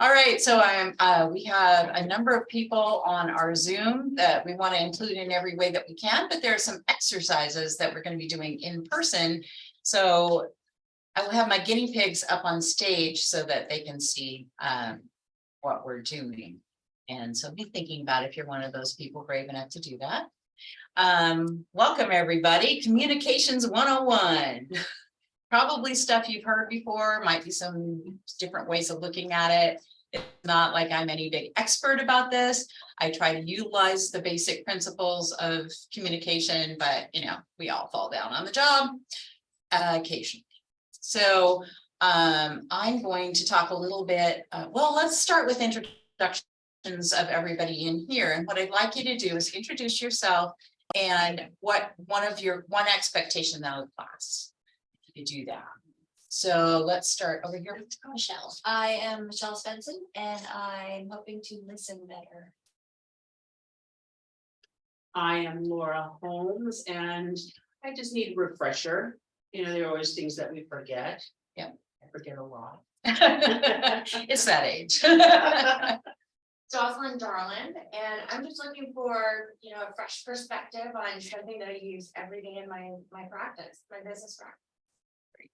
All right, so we have a number of people on our Zoom that we want to include in every way that we can, but there are some exercises that we're going to be doing in person. So I will have my guinea pigs up on stage so that they can see what we're doing. And so be thinking about if you're one of those people brave enough to do that. Welcome everybody, Communications 101. Probably stuff you've heard before, might be some different ways of looking at it. It's not like I'm any big expert about this. I try to utilize the basic principles of communication, but you know, we all fall down on the job occasionally. So I'm going to talk a little bit, well, let's start with introductions of everybody in here. And what I'd like you to do is introduce yourself and what one expectation of the class. To do that. So let's start over here with Michelle. I am Michelle Svensson and I'm hoping to listen better. I am Laura Holmes and I just need a refresher. You know, there are always things that we forget. Yeah, I forget a lot. It's that age. Jocelyn Darland, and I'm just looking for, you know, a fresh perspective on something that I use every day in my practice, my business practice.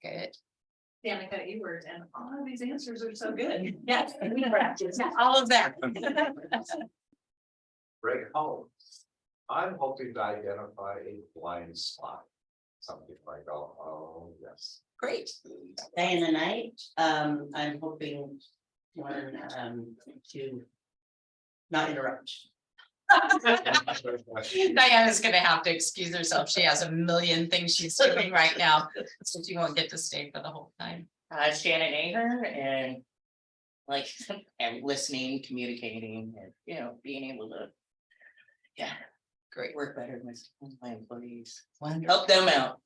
Good. Danica Ewert, and all of these answers are so good. Yes, we practice all of that. Greg Holmes. I'm hoping to identify a blind spot. Something like, oh, yes. Great. Diana Knight, I'm hoping to not interrupt. Diana's gonna have to excuse herself. She has a million things she's doing right now, so she won't get to stay for the whole time. Shannon Aher, and like and listening, communicating, and you know, being able to, yeah, Great. work better with my employees, Wonderful. help them out.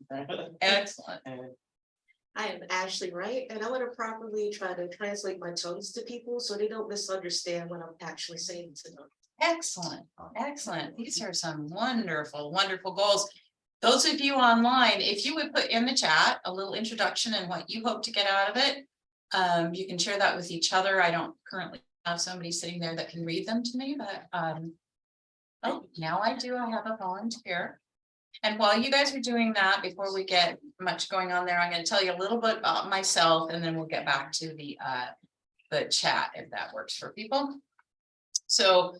Excellent. I am Ashley Wright, and I want to properly try to translate my tongues to people so they don't misunderstand what I'm actually saying to them. Excellent. Excellent. These are some wonderful, wonderful goals. Those of you online, if you would put in the chat a little introduction and what you hope to get out of it, you can share that with each other. I don't currently have somebody sitting there that can read them to me, but oh, now I do. I have a volunteer. And while you guys are doing that, before we get much going on there, I'm going to tell you a little bit about myself, and then we'll get back to the chat if that works for people. So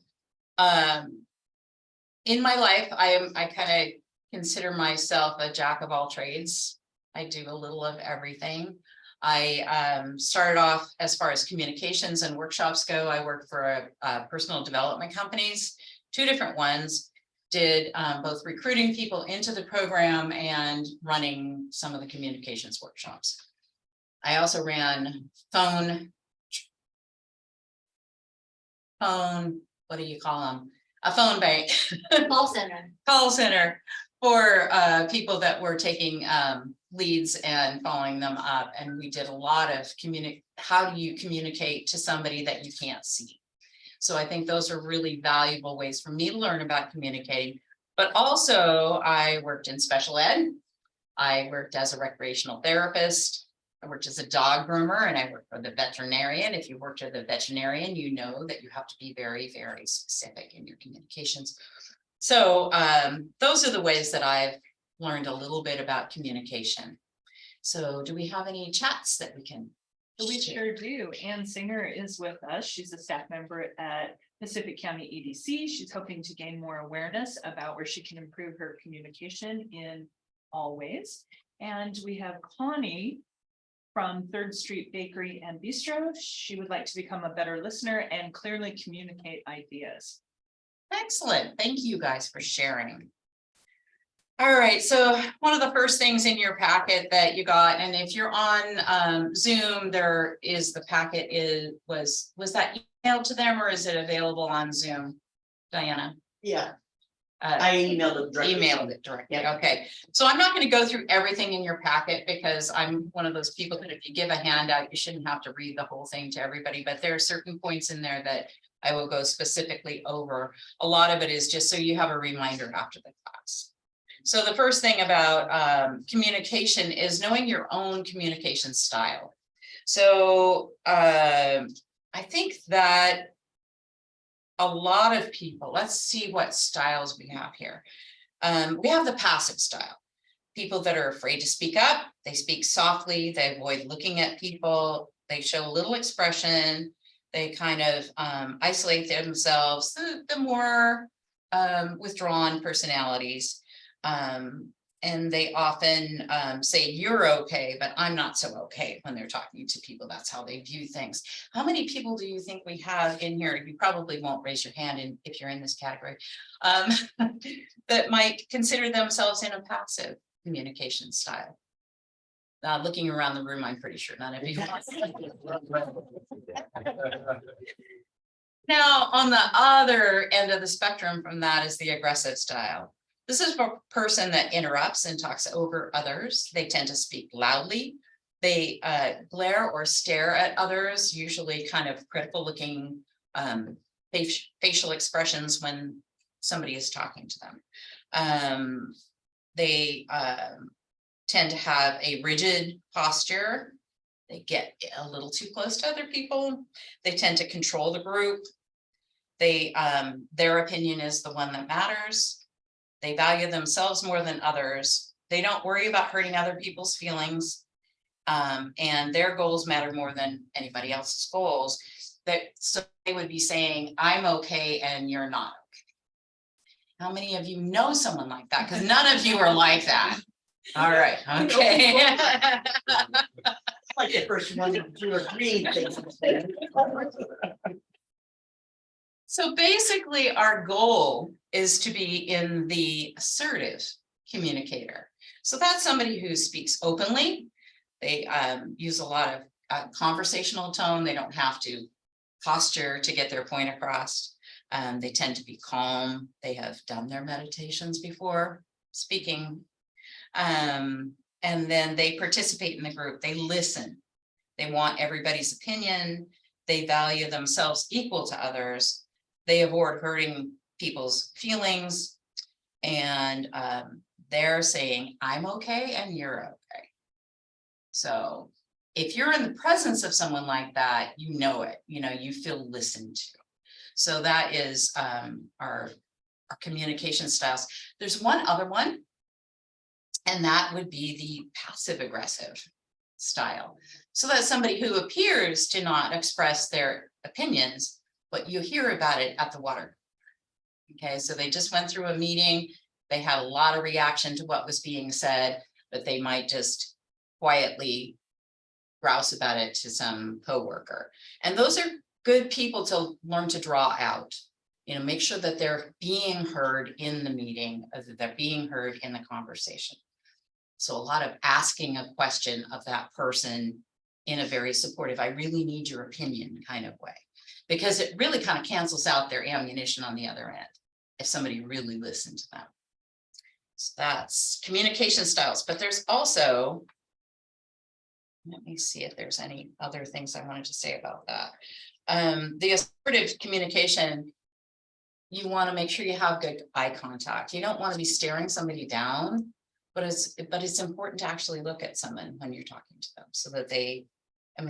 in my life, I kind of consider myself a jack of all trades. I do a little of everything. I started off as far as communications and workshops go. I worked for personal development companies, 2 different ones, did both recruiting people into the program and running some of the communications workshops. I also ran phone, what do you call them? A phone bank. Call center for people that were taking leads and following them up. And we did a lot of how do you communicate to somebody that you can't see? So I think those are really valuable ways for me to learn about communicating. But also I worked in special ed. I worked as a recreational therapist. I worked as a dog groomer, and I worked for the veterinarian. If you worked with a veterinarian, you know that you have to be very, very specific in your communications. So those are the ways that I've learned a little bit about communication. So do we have any chats that we can? We sure do. Ann Singer is with us. She's a staff member at Pacific County EDC. She's hoping to gain more awareness about where she can improve her communication in all ways. And we have Connie from 3rd Street Bakery and Bistro. She would like to become a better listener and clearly communicate ideas. Excellent. Thank you guys for sharing. All right, so one of the first things in your packet that you got, and if you're on Zoom, there is the packet was that emailed to them, or is it available on Zoom, Diana? Yeah, I emailed it directly. Emailed it directly. Yeah. Okay, so I'm not going to go through everything in your packet because I'm one of those people that if you give a handout, you shouldn't have to read the whole thing to everybody, but there are certain points in there that I will go specifically over. A lot of it is just so you have a reminder after the class. So the first thing about communication is knowing your own communication style. So I think that a lot of people, let's see what styles we have here. We have the passive style. People that are afraid to speak up, they speak softly, they avoid looking at people, they show little expression, they kind of isolate themselves, the more withdrawn personalities. And they often say, you're okay, but I'm not so okay when they're talking to people. That's how they view things. How many people do you think we have in here? You probably won't raise your hand if you're in this category, that might consider themselves in a passive communication style. Looking around the room, I'm pretty sure none of you. Now, on the other end of the spectrum from that is the aggressive style. This is a person that interrupts and talks over others. They tend to speak loudly. They glare or stare at others, usually kind of critical looking facial expressions when somebody is talking to them. They tend to have a rigid posture. They get a little too close to other people. They tend to control the group. Their opinion is the one that matters. They value themselves more than others. They don't worry about hurting other people's feelings. And their goals matter more than anybody else's goals. So they would be saying, I'm okay and you're not okay. How many of you know someone like that? Because none of you are like that. All right, okay. Like the first 1, 2, or 3 things. So basically, our goal is to be in the assertive communicator. So that's somebody who speaks openly. They use a lot of conversational tone. They don't have to posture to get their point across. They tend to be calm. They have done their meditations before speaking. And then they participate in the group. They listen. They want everybody's opinion. They value themselves equal to others. They avoid hurting people's feelings. And they're saying, I'm okay and you're okay. So if you're in the presence of someone like that, you know it, you feel listened to. So that is our communication styles. There's one other one, and that would be the passive aggressive style. So that's somebody who appears to not express their opinions, but you hear about it at the water. Okay, so they just went through a meeting. They had a lot of reaction to what was being said, but they might just quietly grouse about it to some coworker. And those are good people to learn to draw out. Make sure that they're being heard in the meeting, that they're being heard in the conversation. So a lot of asking a question of that person in a very supportive, I really need your opinion kind of way, because it really kind of cancels out their ammunition on the other end if somebody really listened to them. So that's communication styles, but there's also, let me see if there's any other things I wanted to say about that. The assertive communication, you want to make sure you have good eye contact. You don't want to be staring somebody down, but it's important to actually look at someone when you're talking to them, so that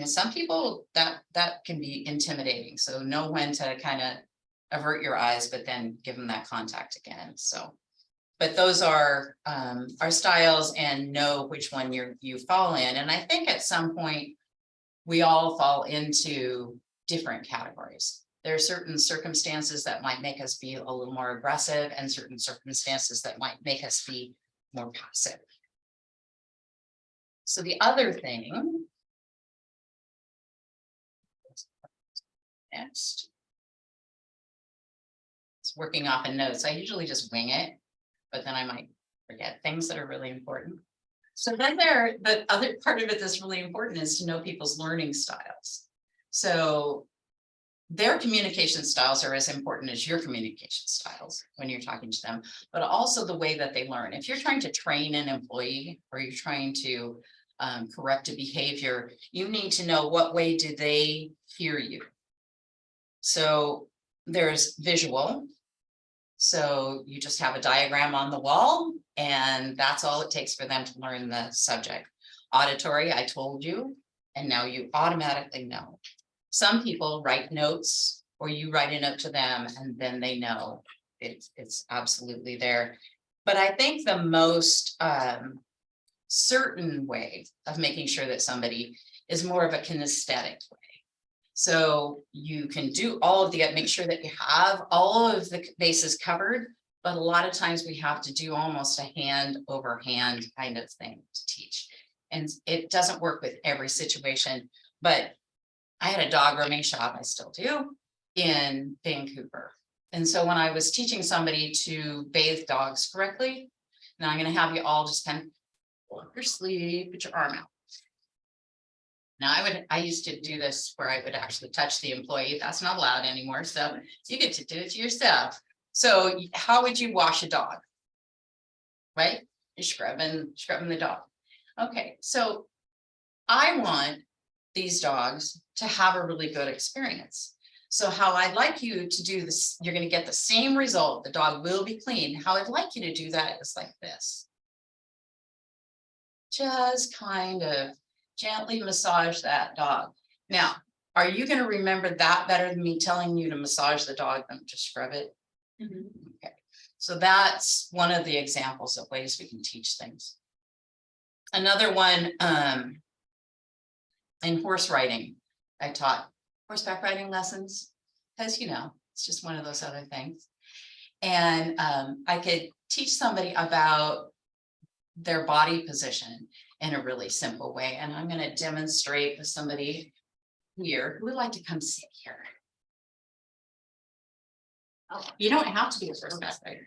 some people that can be intimidating. So know when to kind of avert your eyes, but then give them that contact again. So, but those are our styles, and know which one you fall in. And I think at some point we all fall into different categories. There are certain circumstances that might make us be a little more aggressive, and certain circumstances that might make us be more passive. So the other thing, next, it's working off in notes. I usually just wing it, but then I might forget things that are really important. So then the other part of it that's really important is to know people's learning styles. So their communication styles are as important as your communication styles when you're talking to them, but also the way that they learn. If you're trying to train an employee, or you're trying to correct a behavior, you need to know what way do they hear you. So there's visual. So you just have a diagram on the wall, and that's all it takes for them to learn the subject. Auditory, I told you, and now you automatically know. Some people write notes, or you write a note to them, and then they know it's absolutely there. But I think the most certain way of making sure that somebody is more of a kinesthetic way. So you can do all of the, make sure that you have all of the bases covered, but a lot of times we have to do almost a hand over hand kind of thing to teach. And it doesn't work with every situation, but I had a dog grooming shop, I still do, in Vancouver. And so when I was teaching somebody to bathe dogs correctly, now I'm gonna have you all just kind of pull up your sleeve, put your arm out. Now I used to do this where I would actually touch the employee. That's not allowed anymore. So you get to do it to yourself. So how would you wash a dog? Right? You're scrubbing the dog. Okay, so I want these dogs to have a really good experience. So how I'd like you to do this, you're going to get the same result. The dog will be clean. How I'd like you to do that is like this. Just kind of gently massage that dog. Now, are you going to remember that better than me telling you to massage the dog than to scrub it? Okay, so that's one of the examples of ways we can teach things. Another one, in horse riding, I taught horseback riding lessons, because it's just one of those other things. And I could teach somebody about their body position in a really simple way. And I'm going to demonstrate with somebody here who would like to come sit here. Oh, you don't have to be a horseback rider.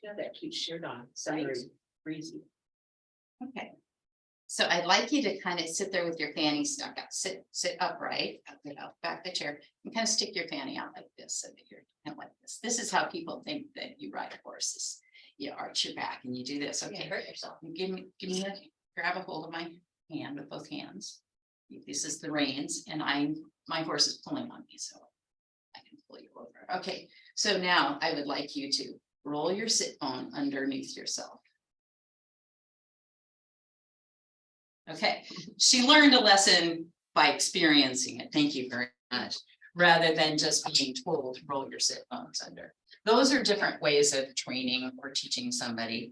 Yeah, that cute shirt on, it's very breezy. Okay. So I'd like you to kind of sit there with your fanny stuck out, sit upright, back the chair, and kind of stick your fanny out like this, so that you're kind of like this. This is how people think that you ride a horse. Is you arch your back and you do this. Okay, hurt yourself. Grab a hold of my hand with both hands. This is the reins, and my horse is pulling on me, so I can pull you over. Okay, so now I would like you to roll your sit bone underneath yourself. Okay, she learned a lesson by experiencing it. Thank you very much. Rather than just being told to roll your sit bones under. Those are different ways of training or teaching somebody.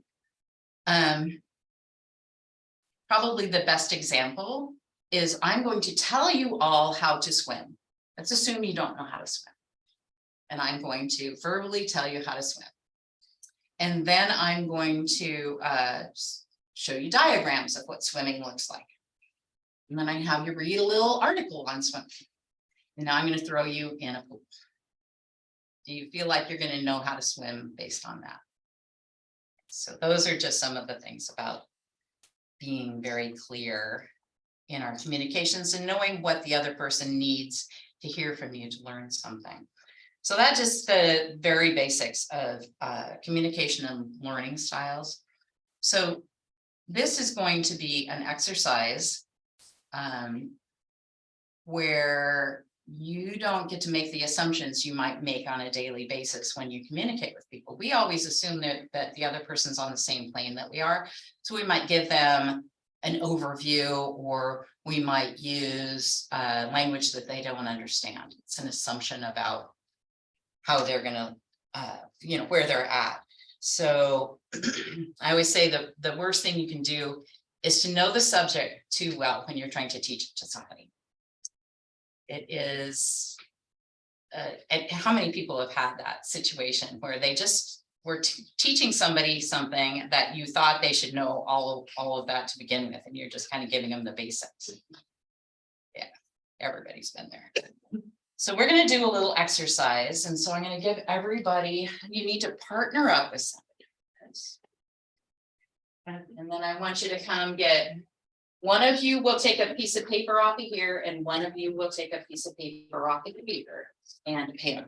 Probably the best example is I'm going to tell you all how to swim. Let's assume you don't know how to swim. And I'm going to verbally tell you how to swim. And then I'm going to show you diagrams of what swimming looks like. And then I have you read a little article on swimming. And now I'm going to throw you in a pool. Do you feel like you're going to know how to swim based on that? So those are just some of the things about being very clear in our communications and knowing what the other person needs to hear from you to learn something. So that's just the very basics of communication and learning styles. So this is going to be an exercise where you don't get to make the assumptions you might make on a daily basis when you communicate with people. We always assume that the other person's on the same plane that we are. So we might give them an overview, or we might use language that they don't understand. It's an assumption about how they're going to, where they're at. So I always say that the worst thing you can do is to know the subject too well when you're trying to teach it to somebody. It is, and how many people have had that situation where they just were teaching somebody something that you thought they should know all of that to begin with, and you're just kind of giving them the basics. Yeah, everybody's been there. So we're going to do a little exercise. And so I'm going to give everybody, you need to partner up with somebody. And then I want you to come get, one of you will take a piece of paper off of here, and one of you will take a piece of paper off of the paper and a pen.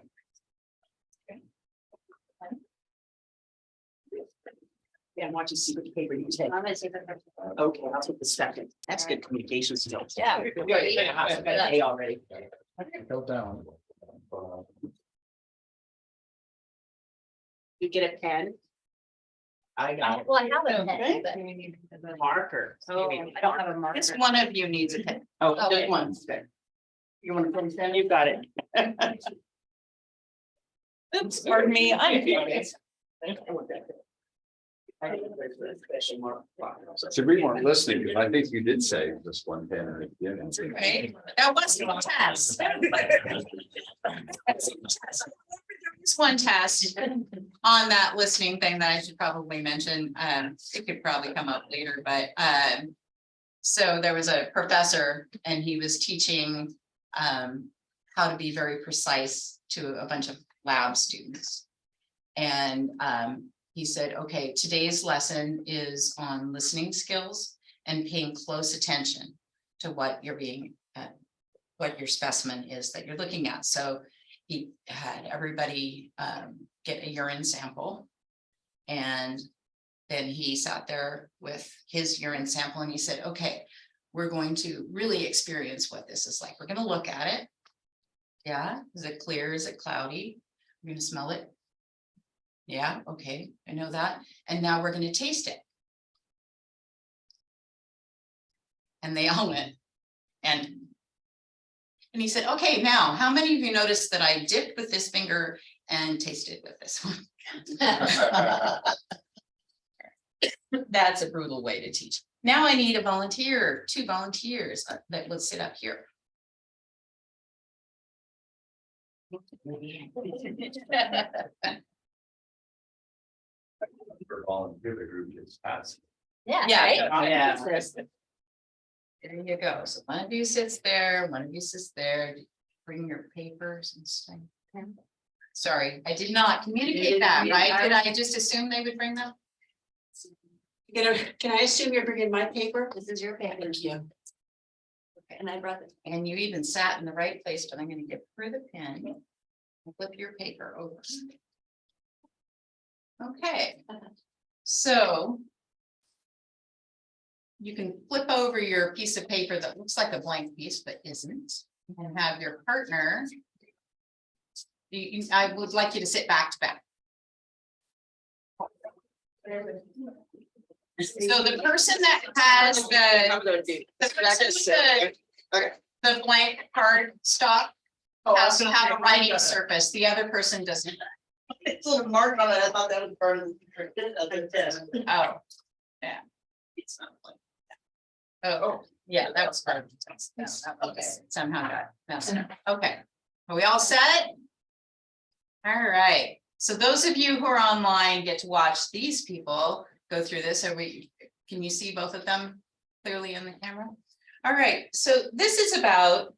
Okay. Yeah, I want to see which paper you take. I'm gonna take the. Okay, I'll take the second. That's good communication skills. Yeah. Hey, already. Go down. You get a pen. I got it. Well, I have a pen, but. The marker. Oh, I don't have a marker. Just one of you needs a pen. Oh, Okay. just one, good. You wanna finish then? You got it. Oops, pardon me, I'm sorry. So we weren't listening, because I think you did say just one pen in the beginning. Right, that wasn't a test. Just one test on that listening thing that I should probably mention, it could probably come up later, but, so there was a professor and he was teaching, how to be very precise to a bunch of lab students. And, he said, okay, today's lesson is on listening skills and paying close attention to what you're being, what your specimen is that you're looking at. So he had everybody get a urine sample. And then he sat there with his urine sample and he said, okay, we're going to really experience what this is like. We're going to look at it. Yeah, is it clear? Is it cloudy? We're going to smell it. Yeah, okay, I know that. And now we're going to taste it. And they all went. And he said, okay, now, how many of you noticed that I dipped with this finger and tasted with this one? That's a brutal way to teach. Now I need a volunteer, 2 volunteers that will sit up here. For volunteer, the group is passed. Yeah. Yeah, right? Yeah. there you go. So one of you sits there, one of you sits there. Bring your papers and stuff. Sorry, I did not communicate that, right? Did I just assume they would bring them? Can I assume you're bringing my paper? This is your paper. Thank you. And I brought this. And you even sat in the right place, but I'm gonna give her the pen. Flip your paper over. Okay, so. You can flip over your piece of paper that looks like a blank piece, but isn't, and have your partner. I would like you to sit back to back. So the person that has the blank card stock has to have a writing surface, the other person doesn't. It's a little mark on it. I thought that was part of the test. Oh, yeah. It's not like that. Oh, yeah, that was part of the test. No, that was somehow got messed up. Okay, are we all set? All right, so those of you who are online get to watch these people go through this. Can you see both of them clearly in the camera? All right, so this is about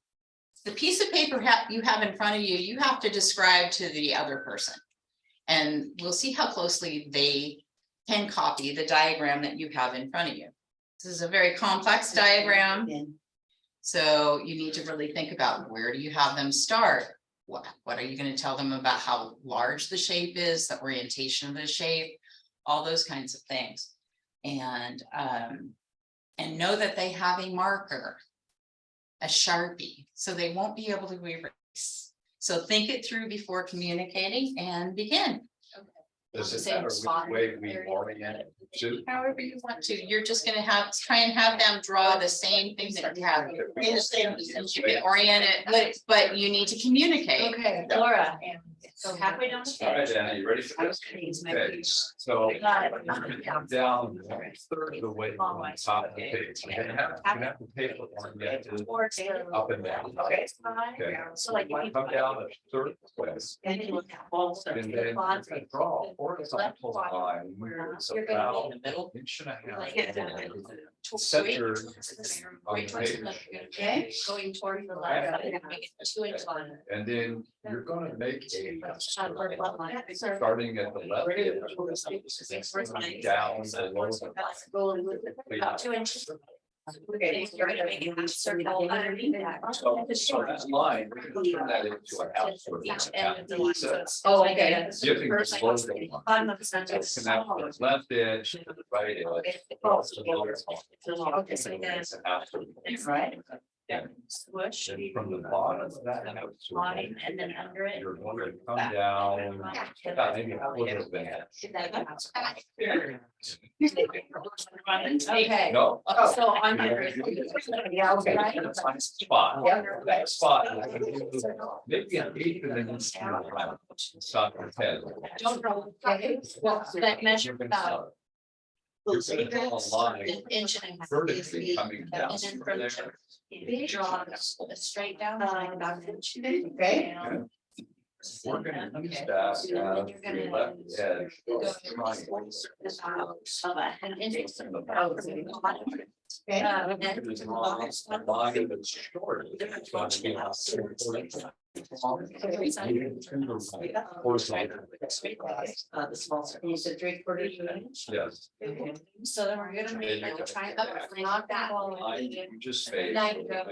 the piece of paper you have in front of you. You have to describe to the other person. And we'll see how closely they can copy the diagram that you have in front of you. This is a very complex diagram. So you need to really think about, where do you have them start? What are you going to tell them about how large the shape is, the orientation of the shape, all those kinds of things. And know that they have a marker, a Sharpie, so they won't be able to erase. So think it through before communicating and begin. Does it matter which way we orient it to? However you want to, you're just gonna try and have them draw the same thing that you have. You can orient it, but you need to communicate. Okay, Laura, so halfway down the All right, page. Danny, you ready for this? Okay, so come down a third of the way from the top of the page. You have to pay for one yet up and down. Okay. Okay. So like. if you- Come down a third of the way. And then look at all the- And then bonds, you can draw a horizontal line where it's You're gonna about be in the middle. an inch and a half. Like, Center on the page. Okay, going toward the left, I'm gonna make it 2-inch line. And then you're gonna make a Or what line? starting at the left. edge, Down below. About 2 inches. Okay, you're gonna make a circle underneath that. So that line, we're gonna turn that into a house. or Each a end of the house. line, So so it's. Oh, okay. Dipping the First, logo line. bottom of the center. So connect the left edge to the right edge. Okay. across the middle. Okay, so then. It's a house. Right. Squish. And from the bottom of that house. Line, and then under it. You're going to come down, about maybe a little bit. Okay. No. So I'm. Yeah, okay. Spot. Yeah. That spot. Maybe an eighth of an inch. Stop your head. Don't know. Okay. Well, that measure about You're gonna have a line an inch and a half. vertically coming And down then from there. draw a straight down line about an inch. Okay. We're gonna use that as the left edge of the triangle. An inch. Okay. It is long, a line that's short. It's going to be about 40. Horizontal. The small circle, you said 3/4 inch? Yes. So then we're gonna make a triangle, knock that wall. Line, you just say. Now you go.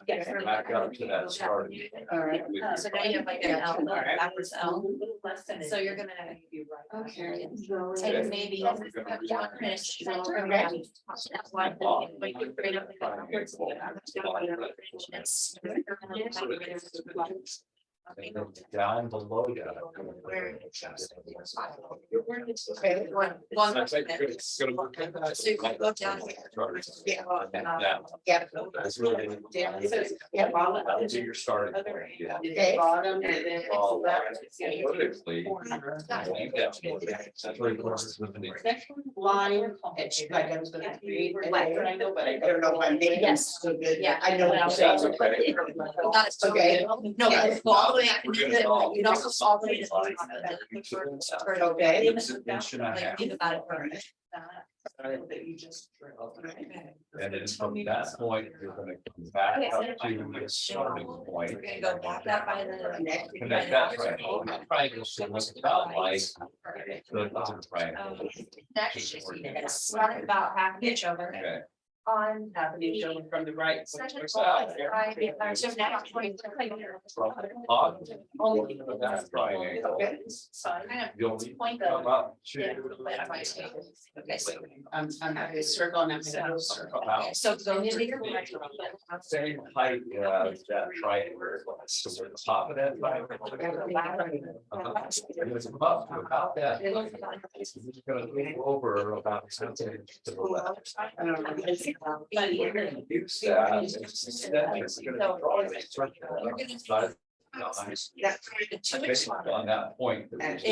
Yes. Back up to that starting. All right. So now you have like an L, backwards L. So you're gonna. Okay. Take maybe. That's why. And then down below that. Okay. One. That's like you're gonna look at that. So you can go down here. Yeah. That- Yeah. That's really. Yeah. That's your starting point, yeah. Okay. Bottom and then. All vertically, that's where corners with the. Line, it's like I was gonna create a triangle, but I don't know my name. Yes. So good. Yeah. I know what I'm saying. Not so Okay. good. No, but go all the way up and then you don't go all the way to the top of the. Okay. Like, think about it for a minute. That you just. And then from that point, you're gonna come back up to the starting point. We're gonna go back up by the. Connect that triangle. That triangle should look about like the other triangle. It's not about half an inch over Okay. on. From the right. Second side, so now 20. From the bottom of that triangle, you'll need to come up to. Okay, so. I'm having a circle and I'm gonna go circle. About So go into your. same height as that triangle. So we're at the top of that triangle. And it's up to about that. It's gonna move over about something to the left. But We're gonna use that. And then it's gonna draw it. But, no, the two inch based on that point. It's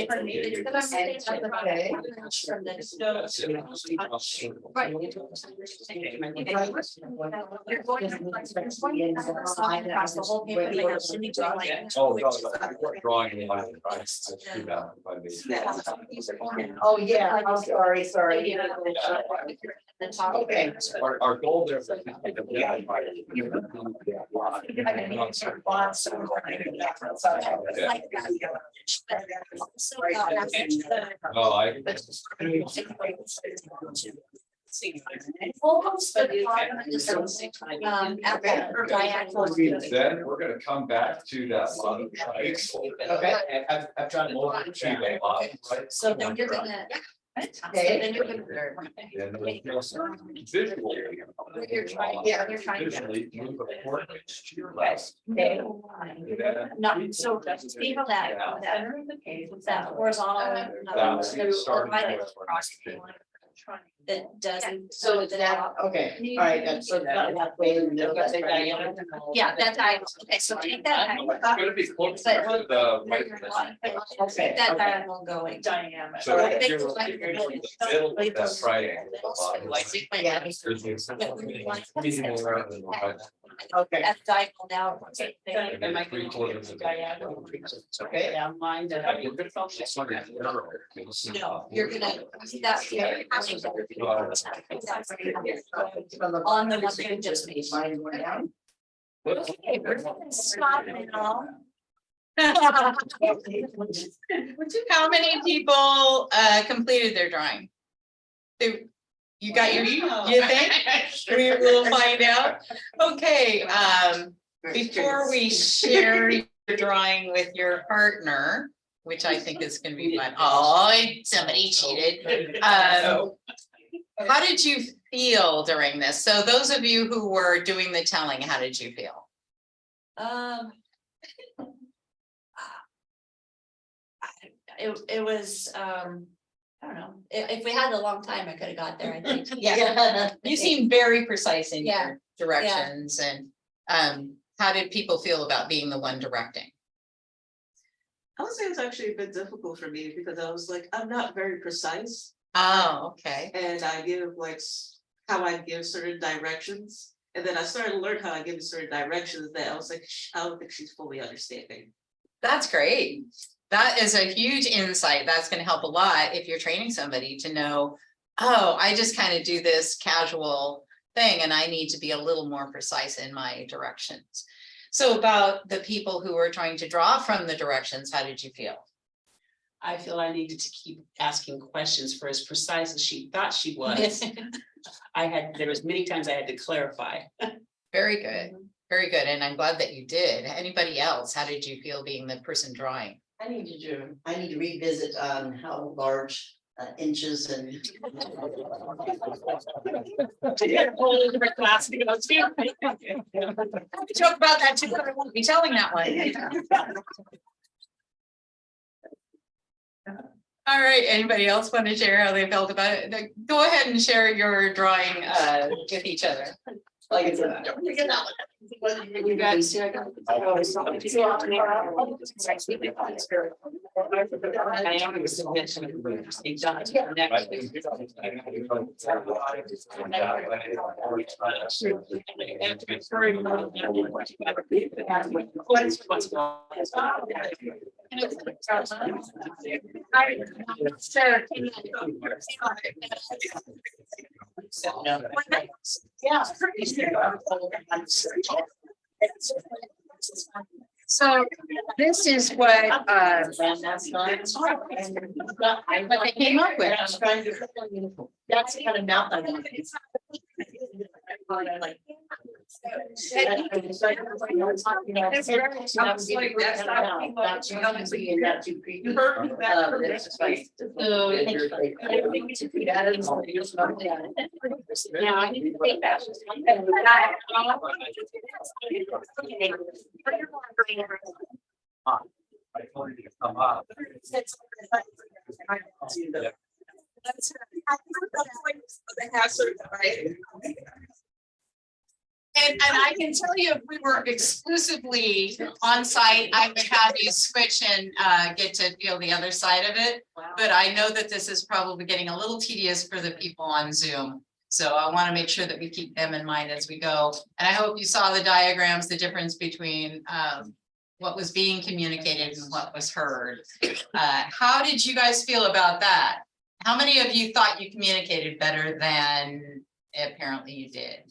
from the. Right. You're going to slide across the whole paper, like a shimmy to like. Oh, no, no, drawing a line. I see that by the. Oh, yeah, I'm sorry. The top. Okay. Our goal there. is Like that. So, that's the. Oh, I. Almost the bottom of the or diagonal. Then we're gonna come back to that bottom triangle. Okay. I've tried more to the bottom, right? So then you're gonna. Okay. Then you're gonna. And visually. You're trying, you're trying. Visually, move the coordinates to your left. Okay. Not, so feel that horizontal. That doesn't. So that, okay, all right, that's so that way in the middle, that's a diameter. Yeah, that's, okay, so take that. It's gonna be close to the. That diagonal going. Dynamic. So if you're in the middle of that triangle. Yeah. Okay. That's diagonal now. Am I going to get diagonal? Okay. Yeah, mine that. No, you're gonna see that here. On the one you just made. Mine went down. Okay, we're gonna stop now. How many people completed their drawing? You got your, you think? We will find out. Okay, before we share your drawing with your partner, which I think is gonna be fun. Oh, somebody cheated. How did you feel during this? So those of you who were doing the telling, how did you feel? It was, I don't know, if we had a long time, I could have got there, I think. Yeah. You seem very precise in Yeah. your directions and how did people feel about being the one directing? I would say it was actually a bit difficult for me because I was like, I'm not very precise Oh, okay. and I give like how I give certain directions. And then I started to learn how I give certain directions that I was like, I don't think she's fully understanding. That's great. That is a huge insight. That's going to help a lot if you're training somebody to know, oh, I just kind of do this casual thing and I need to be a little more precise in my directions. So about the people who were trying to draw from the directions, how did you feel? I feel I needed to keep asking questions for as precise as she thought she was. There was many times I had to clarify. Very good. Very good. And I'm glad that you did. Anybody else? How did you feel being the person drawing? I need to revisit on how large inches and. Joke about that too, but I won't be telling that one. All right, anybody else want to share how they felt about it? Go ahead and share your drawing with each other. Like it's a. You guys see, I got. Yeah. So this is what they came up with. That's the kind of mouth I want. I told you to come up. And I can tell you, if we were exclusively on site, I would have you switch and get to feel the other side of it. But I know that this is probably getting a little tedious for the people on Zoom. So I want to make sure that we keep them in mind as we go. And I hope you saw the diagrams, the difference between what was being communicated and what was heard. How did you guys feel about that? How many of you thought you communicated better than apparently you did?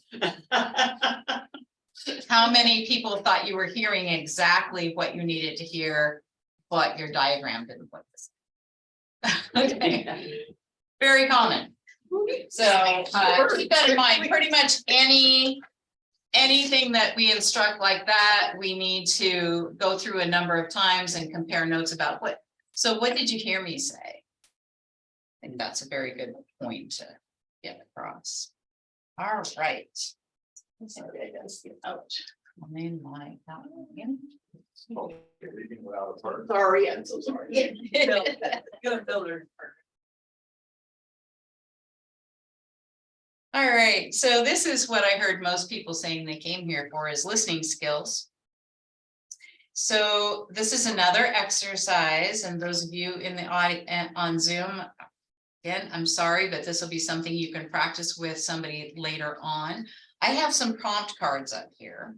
How many people thought you were hearing exactly what you needed to hear, but your diagram didn't put this? Okay, very common. So keep that in mind. Pretty much anything that we instruct like that, we need to go through a number of times and compare notes about what. So what did you hear me say? I think that's a very good point to get across. All right. Sorry, I gotta see it out. Sorry, I'm so sorry. All right, so this is what I heard most people saying they came here for is listening skills. So this is another exercise, and those of you in the audience on Zoom, again, I'm sorry, but this will be something you can practice with somebody later on. I have some prompt cards up here.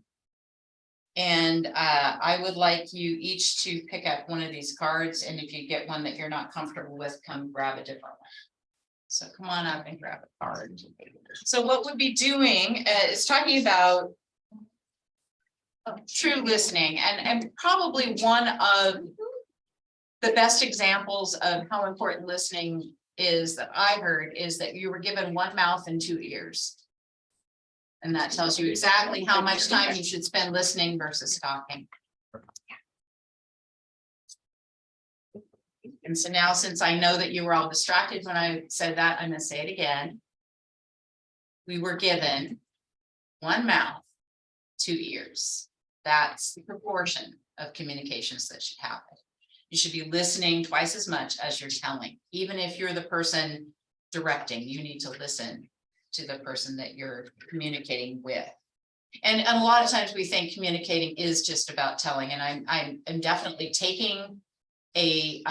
And I would like you each to pick up one of these cards, and if you get one that you're not comfortable with, come grab a different one. So come on up and grab a card. So what we'll be doing is talking about true listening, and probably one of the best examples of how important listening is that I heard is that you were given one mouth and two ears. And that tells you exactly how much time you should spend listening versus talking. And so now, since I know that you were all distracted when I said that, I'm going to say it again. we were given one mouth, two ears. That's the proportion of communications that should happen. You should be listening twice as much as you're telling. Even if you're the person directing, you need to listen to the person that you're communicating with. And a lot of times we think communicating is just about telling, and I'm definitely taking a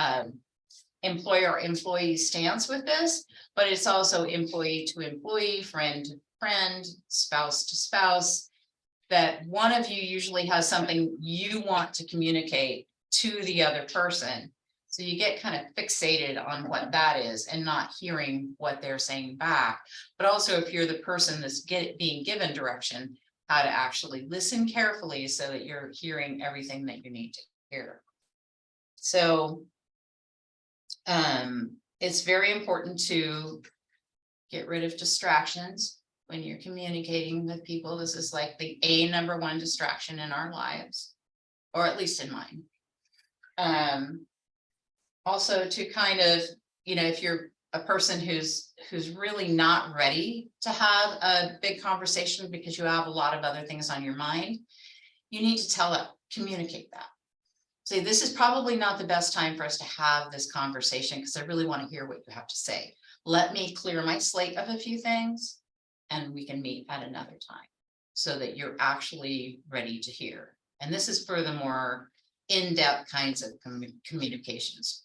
employer-employee stance with this, but it's also employee to employee, friend to friend, spouse to spouse, that one of you usually has something you want to communicate to the other person. So you get kind of fixated on what that is and not hearing what they're saying back. But also if you're the person that's being given direction, how to actually listen carefully so that you're hearing everything that you need to hear. So it's very important to get rid of distractions when you're communicating with people. This is like the number one distraction in our lives, or at least in mine. Also to kind of, if you're a person who's really not ready to have a big conversation because you have a lot of other things on your mind, you need to communicate that. Say, this is probably not the best time for us to have this conversation because I really want to hear what you have to say. Let me clear my slate of a few things and we can meet at another time so that you're actually ready to hear. And this is for the more in-depth kinds of communications.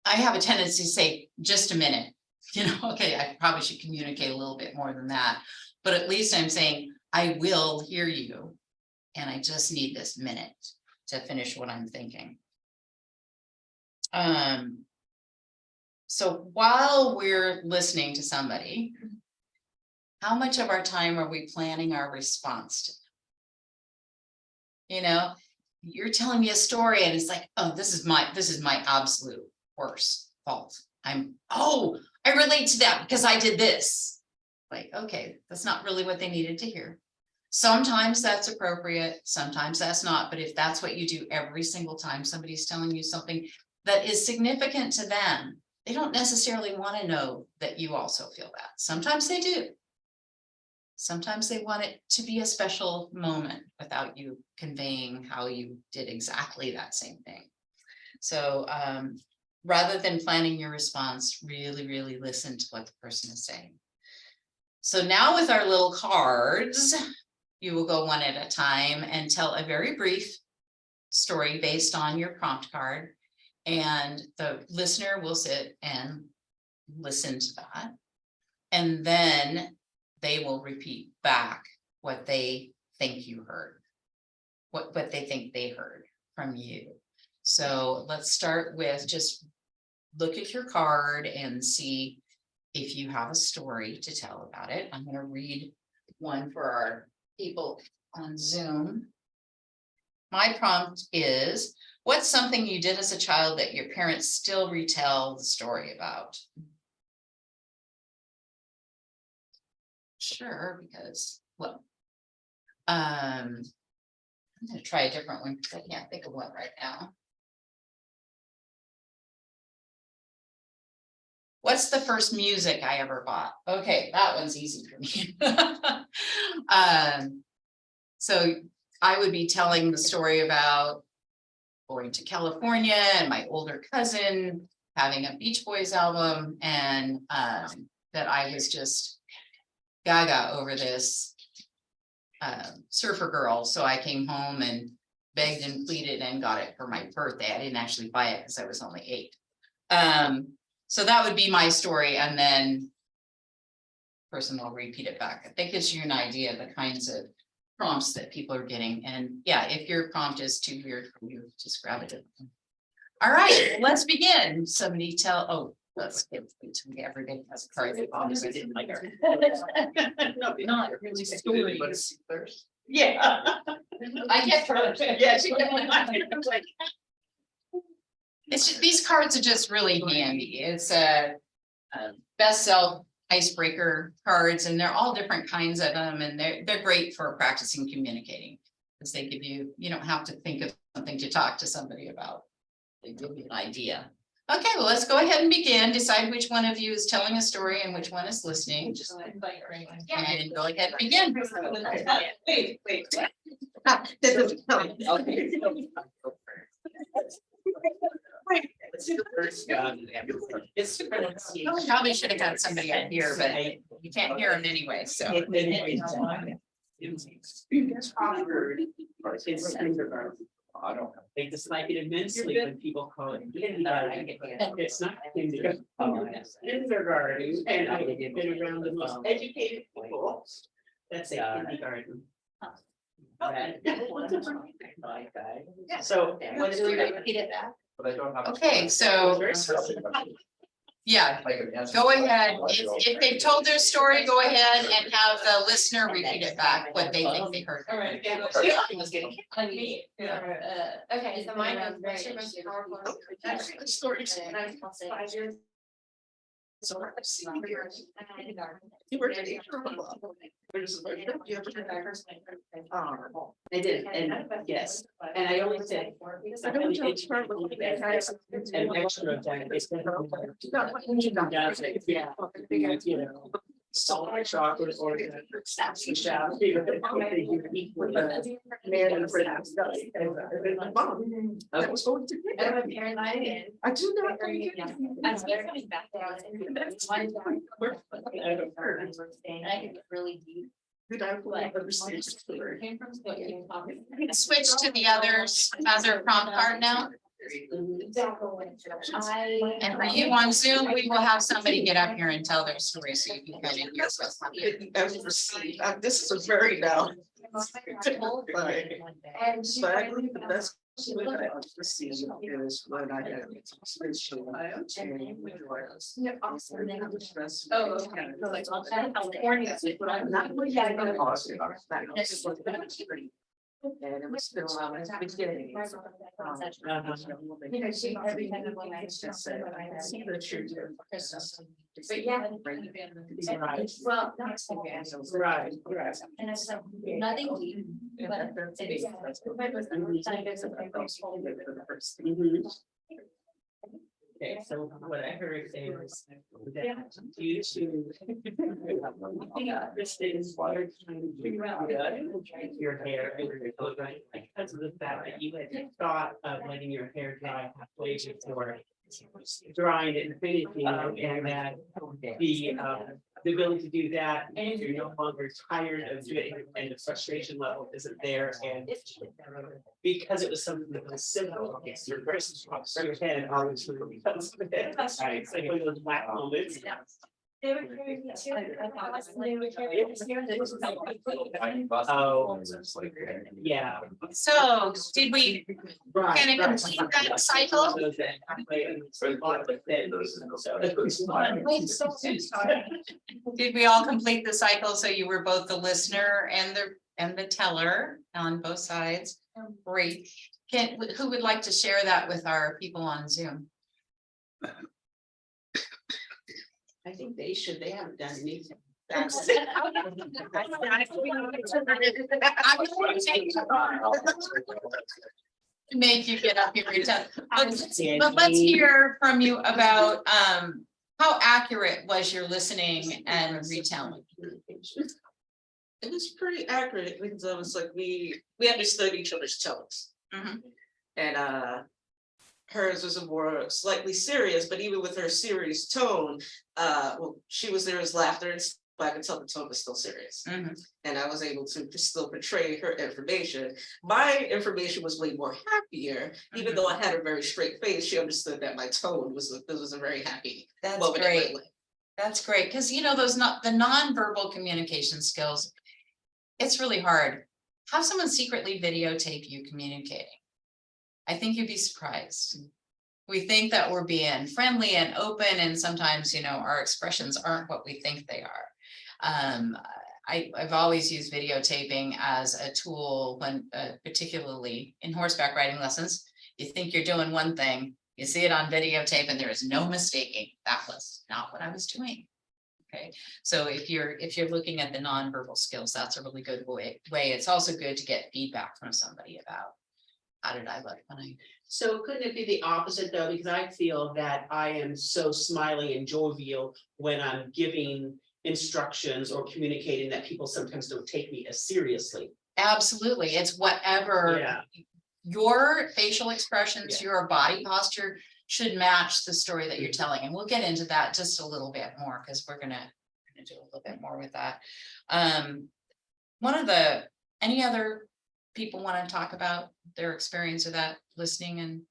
I have a tendency to say, just a minute, okay, I probably should communicate a little bit more than that, but at least I'm saying, I will hear you. And I just need this minute to finish what I'm thinking. So while we're listening to somebody, how much of our time are we planning our response to? You're telling me a story and it's like, oh, this is my absolute worst fault. I relate to that because I did this. Like, okay, that's not really what they needed to hear. Sometimes that's appropriate, sometimes that's not. But if that's what you do every single time somebody's telling you something that is significant to them, they don't necessarily want to know that you also feel that. Sometimes they do. Sometimes they want it to be a special moment without you conveying how you did exactly that same thing. So rather than planning your response, really, really listen to what the person is saying. So now with our little cards, you will go one at a time and tell a very brief story based on your prompt card. And the listener will sit and listen to that. And then they will repeat back what they think you heard, what they think they heard from you. So let's start with just look at your card and see if you have a story to tell about it. I'm going to read one for our people on Zoom. My prompt is, what's something you did as a child that your parents still retell the story about? Sure, because, well, I'm going to try a different one because I can't think of one right now. What's the first music I ever bought? Okay, that one's easy for me. So I would be telling the story about going to California and my older cousin having a Beach Boys album, and that I was just gaga over this surfer girl. So I came home and begged and pleaded and got it for my birthday. I didn't actually buy it because I was only 8. So that would be my story, and then the person will repeat it back. I think gives you an idea of the kinds of prompts that people are getting. And yeah, if your prompt is too weird for you, just grab it. All right, let's begin. Somebody tell, let's get to everybody has a card. Obviously didn't like her. Not really stories. Yeah. I get first. Yeah, she It's just, these cards are just really handy. It's a best sell icebreaker cards, and they're all different kinds of them, and they're great for practicing communicating because they give you don't have to think of something to talk to somebody about. They give you an idea. Okay, well, let's go ahead and begin. Decide which one of you is telling a story and which one is listening. And go ahead and begin. Wait. That doesn't count. Okay. Probably should have had somebody up here, but you can't hear them anyway, so. I don't. They dislike it immensely when people call it kindergarten. It's not kindergarten. Kindergarten, and I've been around the most educated people. That's a kindergarten. So. what is it? But I don't have. Okay, so, yeah, go ahead. If they've told their story, go ahead and have the listener repeat it back, what they think they heard. All right. Okay, so mine was very much powerful. Stories. And I was 5 years. You were in I did, and yes, and I only said. An extra time. Yeah. You know. So much chocolate or. I was going to. And I'm a parent, I did. I do not. I'm scared coming back there. I get really deep. Did I understand? Came from Scotland. Switch to the other prompt card now. And for you on Zoom, we will have somebody get up here and tell their story, so you can kind of hear what's happening. This is a very now. And she. But I believe the best. What I received is when I had. Oh, okay. And it was still around at the beginning. You know, she every time I'm like, I See the truth. But yeah. Well, that's. Right. And I said, nothing deep, but Okay, so what I heard say was that due to. This is water trying to figure out your hair and your clothing, because of the fact that you had thought of letting your hair dry halfway before drying it and finishing it, and that the ability to do that, and you're no longer tired of doing it, and the frustration level isn't there, and because it was something that was simple, your first your head always becomes it's like one of those black moments. They were carrying me too. I thought they were carrying me too. Oh, yeah. So did we kind of complete that cycle? Did we all complete the cycle? So you were both the listener and the teller on both sides? Great. Who would like to share that with our people on Zoom? I think they should, they haven't done anything. Make you get up here every time. But let's hear from you about how accurate was your listening and retelling? It was pretty accurate because I was like, we understood each other's tones. Mhm. And hers was a more slightly serious, but even with her serious tone, well, she was there as laughter, and but I could tell the tone was still serious. Mhm. And I was able to still portray her information. My information was way more happier, even though I had a very straight face. She understood that my tone was a very happy. That's moment. great. That's great, because the nonverbal communication skills, it's really hard. Have someone secretly videotape you communicating. I think you'd be surprised. We think that we're being friendly and open, and sometimes, our expressions aren't what we think they are. I've always used videotaping as a tool when, particularly in horseback riding lessons. You think you're doing one thing, you see it on videotape, and there is no mistaking that was not what I was doing. Okay, so if you're looking at the nonverbal skills, that's a really good way. It's also good to get feedback from somebody about how did I look when I, So couldn't it be the opposite though? Because I feel that I am so smiley and jovial when I'm giving instructions or communicating that people sometimes don't take me as seriously. absolutely, it's whatever. Yeah. Your facial expressions, Yeah. your body posture should match the story that you're telling, and we'll get into that just a little bit more, because we're gonna do a little bit more with that. Any other people want to talk about their experience of that, listening and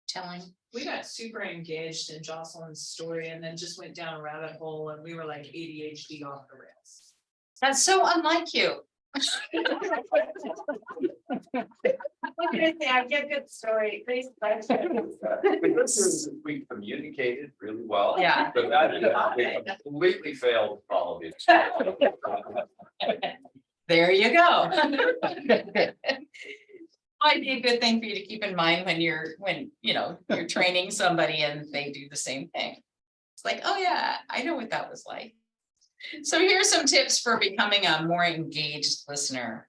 telling? We got super engaged in Jocelyn's story and then just went down a rabbit hole and we were like ADHD off the rails. That's so unlike you. I get good story. Please. We communicated really well. Yeah. But that completely failed to follow it. There you go. Might be a good thing for you to keep in mind when you're training somebody and they do the same thing. It's like, oh yeah, I know what that was like. So here's some tips for becoming a more engaged listener.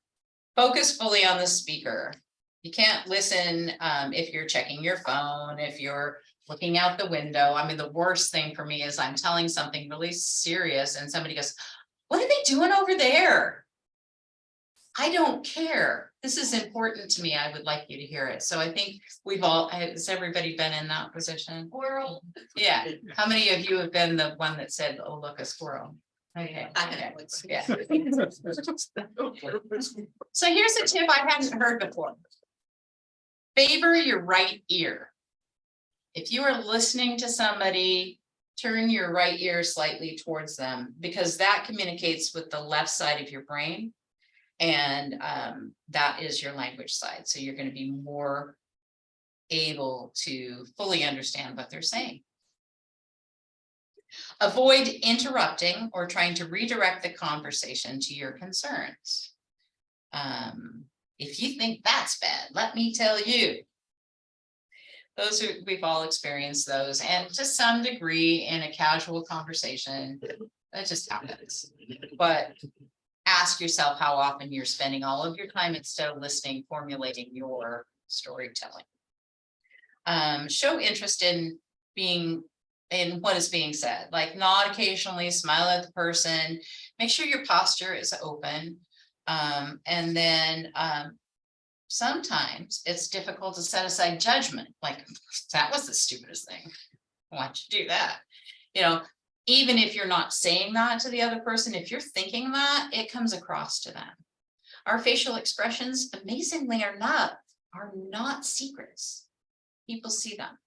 Focus fully on the speaker. You can't listen if you're checking your phone, if you're looking out the window. I mean, the worst thing for me is I'm telling something really serious and somebody goes, "What are they doing over there?" I don't care. This is important to me. I would like you to hear it. So I think has everybody been in that position? Squirrel. Yeah. How many of you have been the one that said, "Oh, look, a squirrel"? Okay. Yeah. So here's a tip I hadn't heard before. Favor your right ear. If you are listening to somebody, turn your right ear slightly towards them, because that communicates with the left side of your brain. And that is your language side. So you're going to be more able to fully understand what they're saying. Avoid interrupting or trying to redirect the conversation to your concerns. If you think that's bad, let me tell you. We've all experienced those, and to some degree in a casual conversation, that just happens. But ask yourself how often you're spending all of your time instead of listening, formulating your storytelling. Show interest in what is being said, like nod occasionally, smile at the person, make sure your posture is open. And then sometimes it's difficult to set aside judgment, like that was the stupidest thing. Why'd you do that? Even if you're not saying that to the other person, if you're thinking that, it comes across to them. Our facial expressions, amazingly are not secrets. People see them.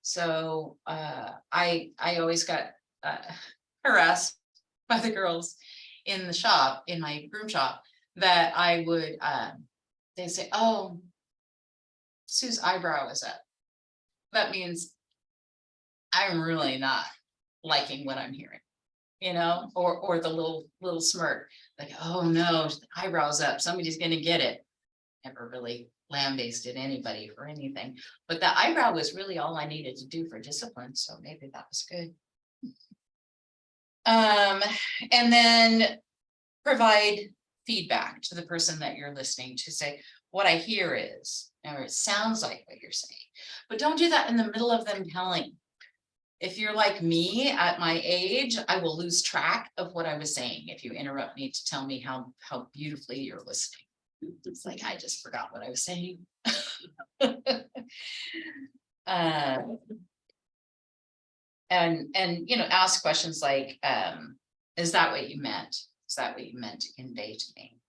So I always got harassed by the girls in the shop, in my groom shop, that I would, they'd say, "Oh, Sue's eyebrow is up." That means I'm really not liking what I'm hearing, or the little smirk, like, "Oh no, the eyebrows up, somebody's gonna get it." Never really lambasted anybody for anything, but the eyebrow was really all I needed to do for discipline, so maybe that was good. And then provide feedback to the person that you're listening to. Say, "What I hear is," or "it sounds like what you're saying," but don't do that in the middle of them telling. If you're like me at my age, I will lose track of what I was saying if you interrupt me to tell me how beautifully you're listening. It's like I just forgot what I was saying. And ask questions like, "Is that what you meant? Is that what you meant to convey to me?"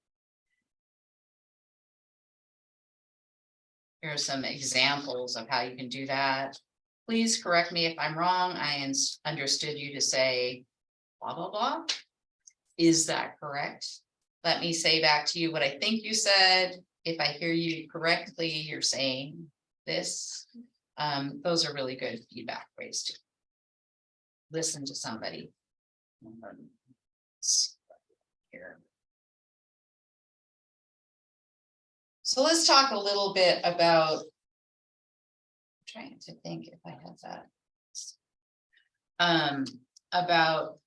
Here are some examples of how you can do that. "Please correct me if I'm wrong. I understood you to say blah, blah, blah. Is that correct? Let me say back to you what I think you said. If I hear you correctly, you're saying this." Those are really good feedback ways to listen to somebody. Here. So let's talk a little bit about, I'm trying to think if I have that. About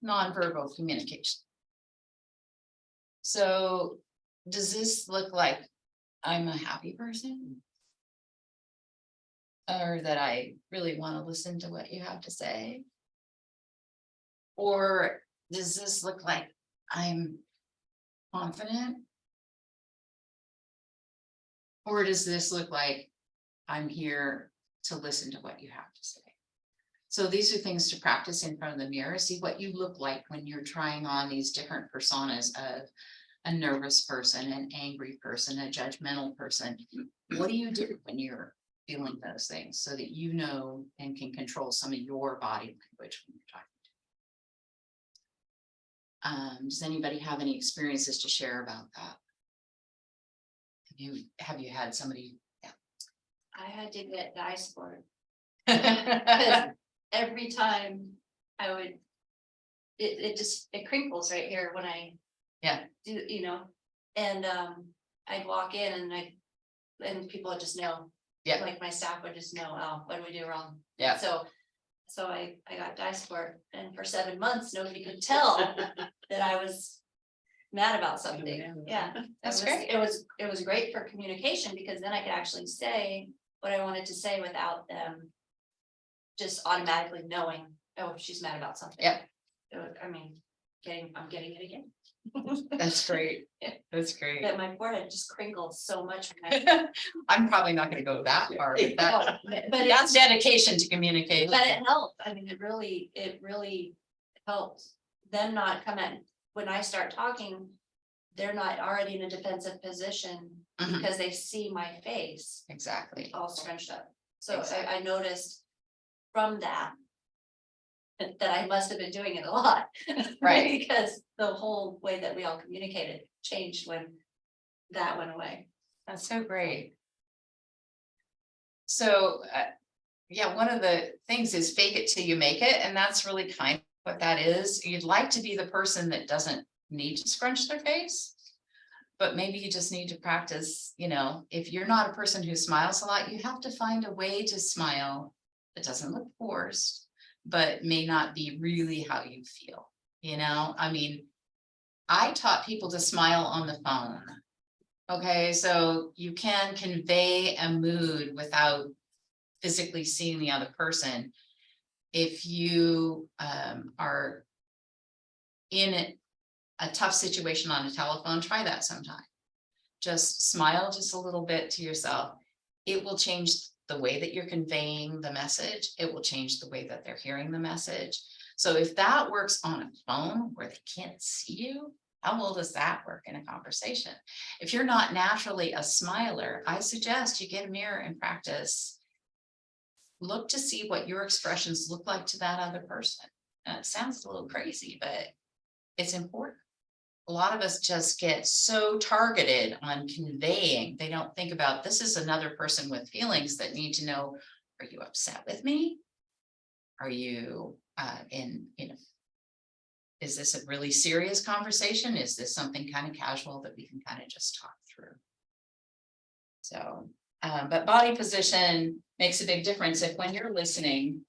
nonverbal communication. So does this look like I'm a happy person? Or that I really want to listen to what you have to say? Or does this look like I'm confident? Or does this look like I'm here to listen to what you have to say? So these are things to practice in front of the mirror. See what you look like when you're trying on these different personas of a nervous person, an angry person, a judgmental person. What do you do when you're feeling those things so that you know and can control some of your body language when you're talking? Does anybody have any experiences to share about that? Have you had somebody? I had to get dice for it. Yeah. Every time I would, it crinkles right here when I. Yeah. Do, and I'd walk in and people would just know. Yeah. Like my staff would just know, oh, what do we do wrong? Yeah. So I got dice for it, and for 7 months, nobody could tell that I was mad about something. Yeah. That's It great. was great for communication, because then I could actually say what I wanted to say without them just automatically knowing, oh, she's mad about something. Yep. I mean, I'm getting it again. That's great. That's great. That my forehead just crinkles so much. When I'm probably not gonna go that far, but that, but that's dedication to communicate. But it helped. I mean, it really helped them not come in. When I start talking, they're not already in a defensive position Mhm. because they see my face Exactly. all scrunched up. So Exactly. I noticed from that I must have been doing it a lot. Right. Because the whole way that we all communicated changed when that went away. That's so great. So, yeah, one of the things is fake it till you make it. And that's really kind of what that is. You'd like to be the person that doesn't need to scrunch their face. But maybe you just need to practice, if you're not a person who smiles a lot, you have to find a way to smile that doesn't look forced, but may not be really how you feel. I mean, I taught people to smile on the phone. Okay, so you can convey a mood without physically seeing the other person. If you are in a tough situation on a telephone, try that sometime. Just smile just a little bit to yourself. It will change the way that you're conveying the message. It will change the way that they're hearing the message. So if that works on a phone where they can't see you, how well does that work in a conversation? If you're not naturally a smiler, I suggest you get a mirror and practice. Look to see what your expressions look like to that other person. Now, it sounds a little crazy, but it's important. A lot of us just get so targeted on conveying. They don't think about, this is another person with feelings that need to know, are you upset with me? Are you is this a really serious conversation? Is this something kind of casual that we can kind of just talk through? So, but body position makes a big difference. If when you're listening,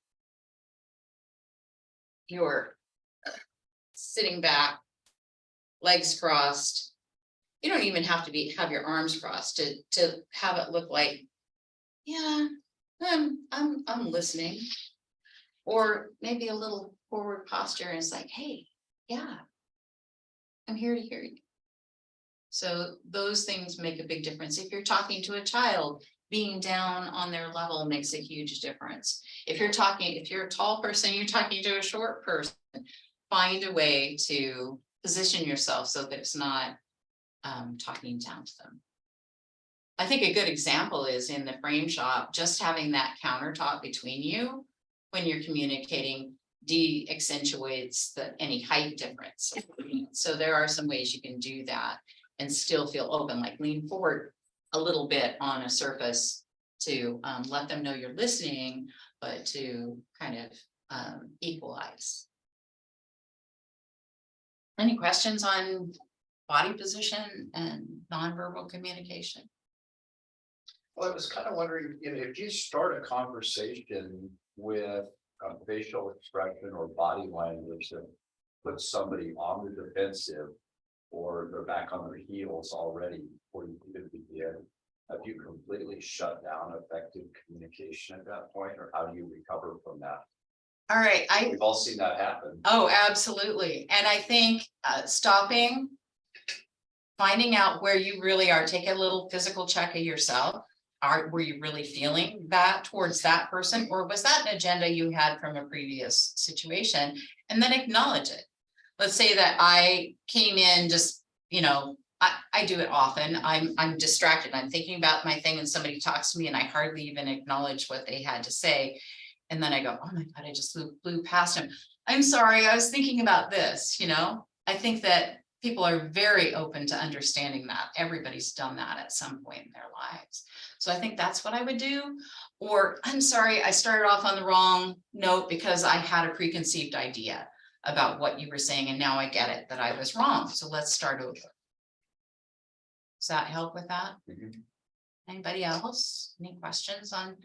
you're sitting back, legs crossed. You don't even have to have your arms crossed to have it look like, yeah, I'm listening. Or maybe a little forward posture is like, hey, yeah, I'm here to hear you. So those things make a big difference. If you're talking to a child, being down on their level makes a huge difference. If you're a tall person, you're talking to a short person, find a way to position yourself so that it's not talking down to them. I think a good example is in the frame shop, just having that countertop between you when you're communicating de-accentuates any height difference. So there are some ways you can do that and still feel open, like lean forward a little bit on a surface to let them know you're listening, but to kind of equalize. Any questions on body position and nonverbal communication? Well, I was kind of wondering, if you start a conversation with a facial expression or body language that puts somebody on the defensive, or they're back on their heels already before you even begin? Have you completely shut down effective communication at that point, or how do you recover from that? All right, We've all seen that happen. oh, absolutely. And I think stopping, finding out where you really are, take a little physical check of yourself. Were you really feeling that towards that person, or was that an agenda you had from a previous situation? And then acknowledge it. Let's say that I came in just, you know, I do it often. I'm distracted. I'm thinking about my thing and somebody talks to me and I hardly even acknowledge what they had to say. And then I go, oh my God, I just flew past him. I'm sorry, I was thinking about this, you know? I think that people are very open to understanding that. Everybody's done that at some point in their lives. So I think that's what I would do. Or I'm sorry, I started off on the wrong note because I had a preconceived idea about what you were saying. And now I get it that I was wrong. So let's start over. Does that help with that? Mhm. Anybody else? Any questions on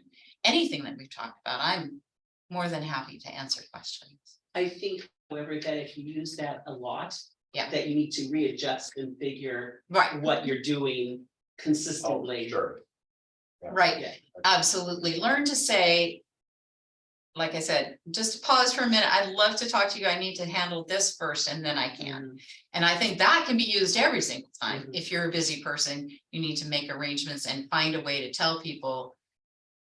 anything that we've talked about? I'm more than happy to answer questions. I think, however, that if you use that a lot. Yeah. That you need to readjust and figure Right, what you're doing Oh, consistently. sure. right. Yeah. Absolutely. Learn to say, like I said, just pause for a minute. I'd love to talk to you. I need to handle this first and then I can. And I think that can be used every single time. Mhm. If you're a busy person, you need to make arrangements and find a way to tell people,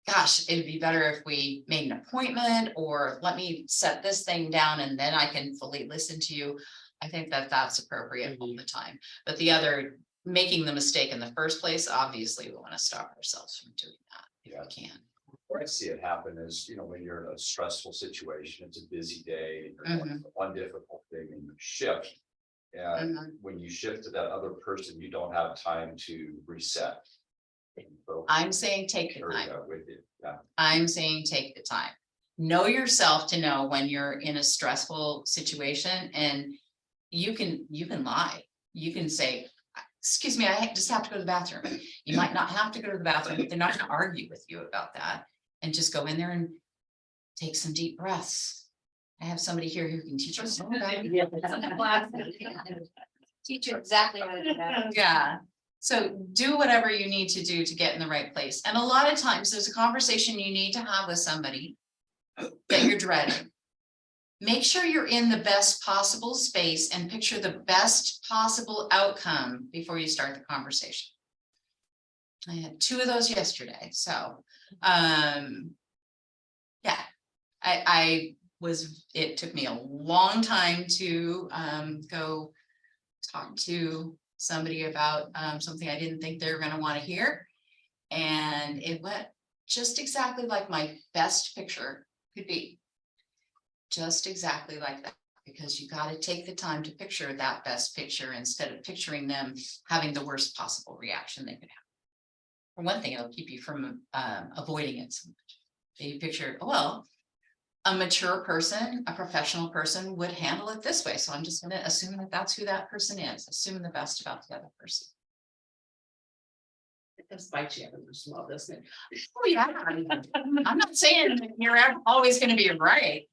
gosh, it'd be better if we made an appointment, or let me set this thing down and then I can fully listen to you. I think that that's appropriate all the time. But the other, making the mistake in the first place, obviously we want to stop ourselves from doing that if Yeah. we can. Where I see it happen is, you know, when you're in a stressful situation, it's a busy day, and you're going from one difficult thing and you shift. And Mhm. when you shift to that other person, you don't have time to reset. So I'm saying take the carry time. that with you. Yeah. I'm saying take the time. Know yourself to know when you're in a stressful situation, and you can lie. You can say, excuse me, I just have to go to the bathroom. You might not have to go to the bathroom. They're not going to argue with you about that. And just go in there and take some deep breaths. I have somebody here who can teach us. Teach you exactly how to do that. Yeah. So do whatever you need to do to get in the right place. And a lot of times there's a conversation you need to have with somebody that you're dreading. Make sure you're in the best possible space and picture the best possible outcome before you start the conversation. I had 2 of those yesterday. So, yeah, it took me a long time to go talk to somebody about something I didn't think they were going to want to hear. And it went just exactly like my best picture could be. Just exactly like that, because you got to take the time to picture that best picture instead of picturing them having the worst possible reaction they could have. For one thing, it'll keep you from avoiding it so much. So you picture, well, a mature person, a professional person would handle it this way. So I'm just going to assume that that's who that person is. Assume the best about the other person. That's my challenge, well, doesn't it? Oh yeah, I'm not saying you're always going to be right.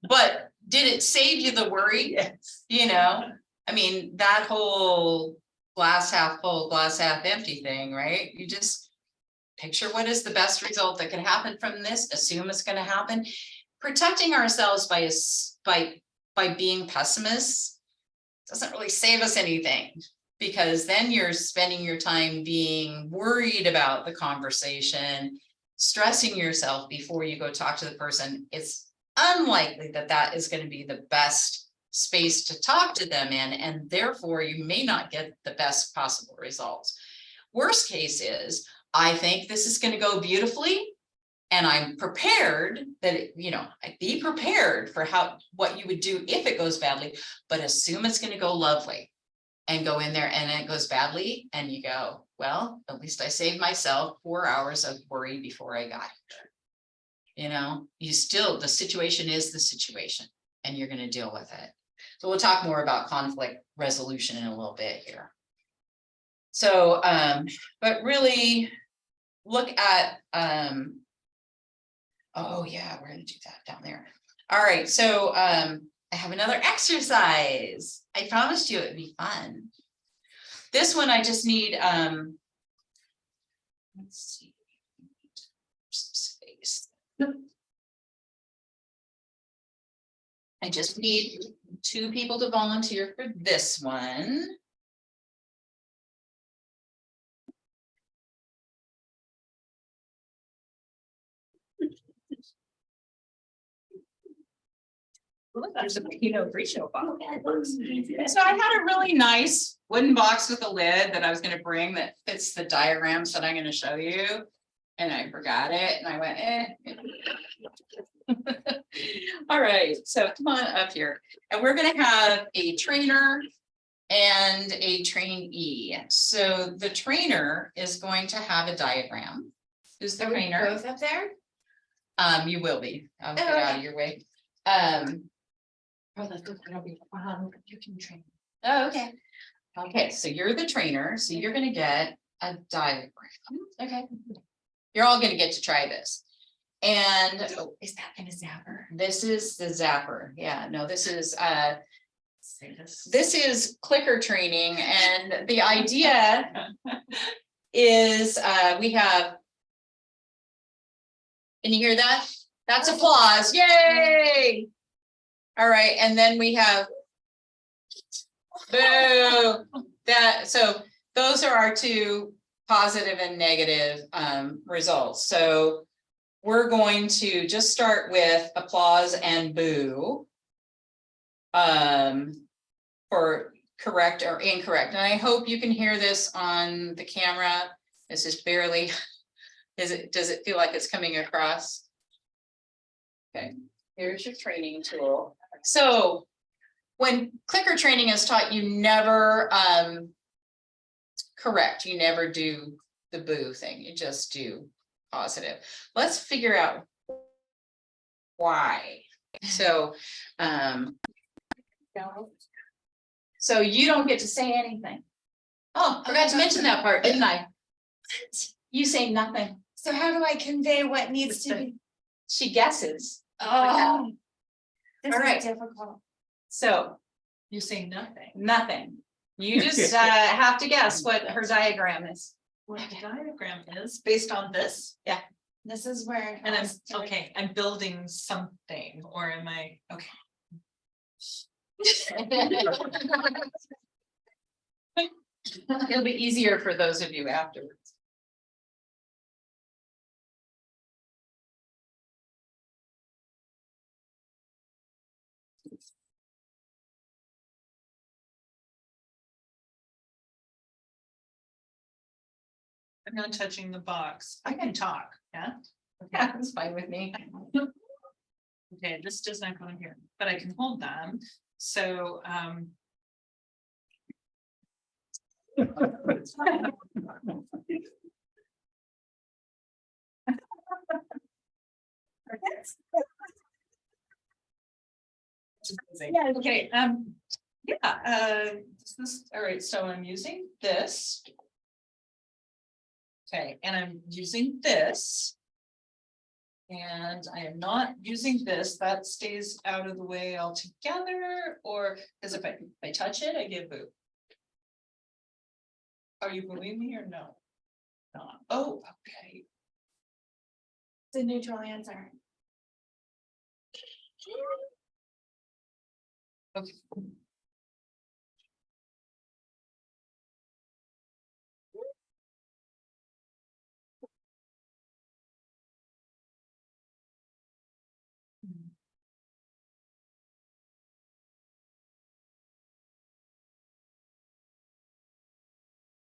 But did it save you the worry? Yes. You know, I mean, that whole glass half full, glass half empty thing, right? You just picture what is the best result that could happen from this, assume it's going to happen. Protecting ourselves by being pessimists doesn't really save us anything, because then you're spending your time being worried about the conversation, stressing yourself before you go talk to the person. It's unlikely that that is going to be the best space to talk to them in, and therefore you may not get the best possible results. Worst case is, I think this is going to go beautifully, and I'm prepared that, be prepared for what you would do if it goes badly, but assume it's going to go lovely, and go in there and it goes badly, and you go, well, at least I saved myself 4 hours of worry before I got here. The situation is the situation, and you're going to deal with it. So we'll talk more about conflict resolution in a little bit here. So, but really look at, oh yeah, we're going to do that down there. All right. So, I have another exercise. I promised you it'd be fun. This one I just need, let's see. Some space. I just need 2 people to volunteer for this one. There's a Pinot Grigio bottle. So I had a really nice wooden box with a lid that I was gonna bring that fits the diagrams that I'm gonna show you. And I forgot it and I went, All right, so come on up here. And we're gonna have a trainer and a trainee. So the trainer is going to have a diagram. Who's the trainer? Both up there? You will be. I'll get Oh, out okay. of your way. You can train. Oh, okay. Okay, so you're the trainer, so you're gonna get a diagram. Okay. You're all gonna get to try this. And Is that in a zapper? this is the zapper. Yeah, no, this is Say this. this is clicker training, and the idea is we have. Can you hear that? That's applause. Yay! All right, and then we have. Boo! That, so those are our 2 positive and negative results. So we're going to just start with applause and boo. For correct or incorrect. And I hope you can hear this on the camera. This is barely, does it feel like it's coming across? Okay, here's your training tool. So when clicker training is taught, you never correct, you never do the boo thing, you just do positive. Let's figure out why. So so you don't get to say anything. Oh, forgot to mention that part, didn't I? You say nothing. So how do I convey what needs to be? She guesses. Oh. This All right. is difficult. So You say nothing. nothing. You just have to guess what her diagram is. What the diagram is based on this, This is where. and I'm, okay, I'm building something, or am I, okay. It'll be easier for those of you afterwards. I'm not touching the box. I can talk, yeah? Yeah, that's fine with me. Okay, this does not go in here, but I can hold them, so, yeah, okay, this is, all right, so I'm using this. Okay, and I'm using this. And I am not using this, that stays out of the way altogether, or, because if I touch it, I get boo. Are you booing me or no? Not, oh, okay. It's a neutral answer. Okay.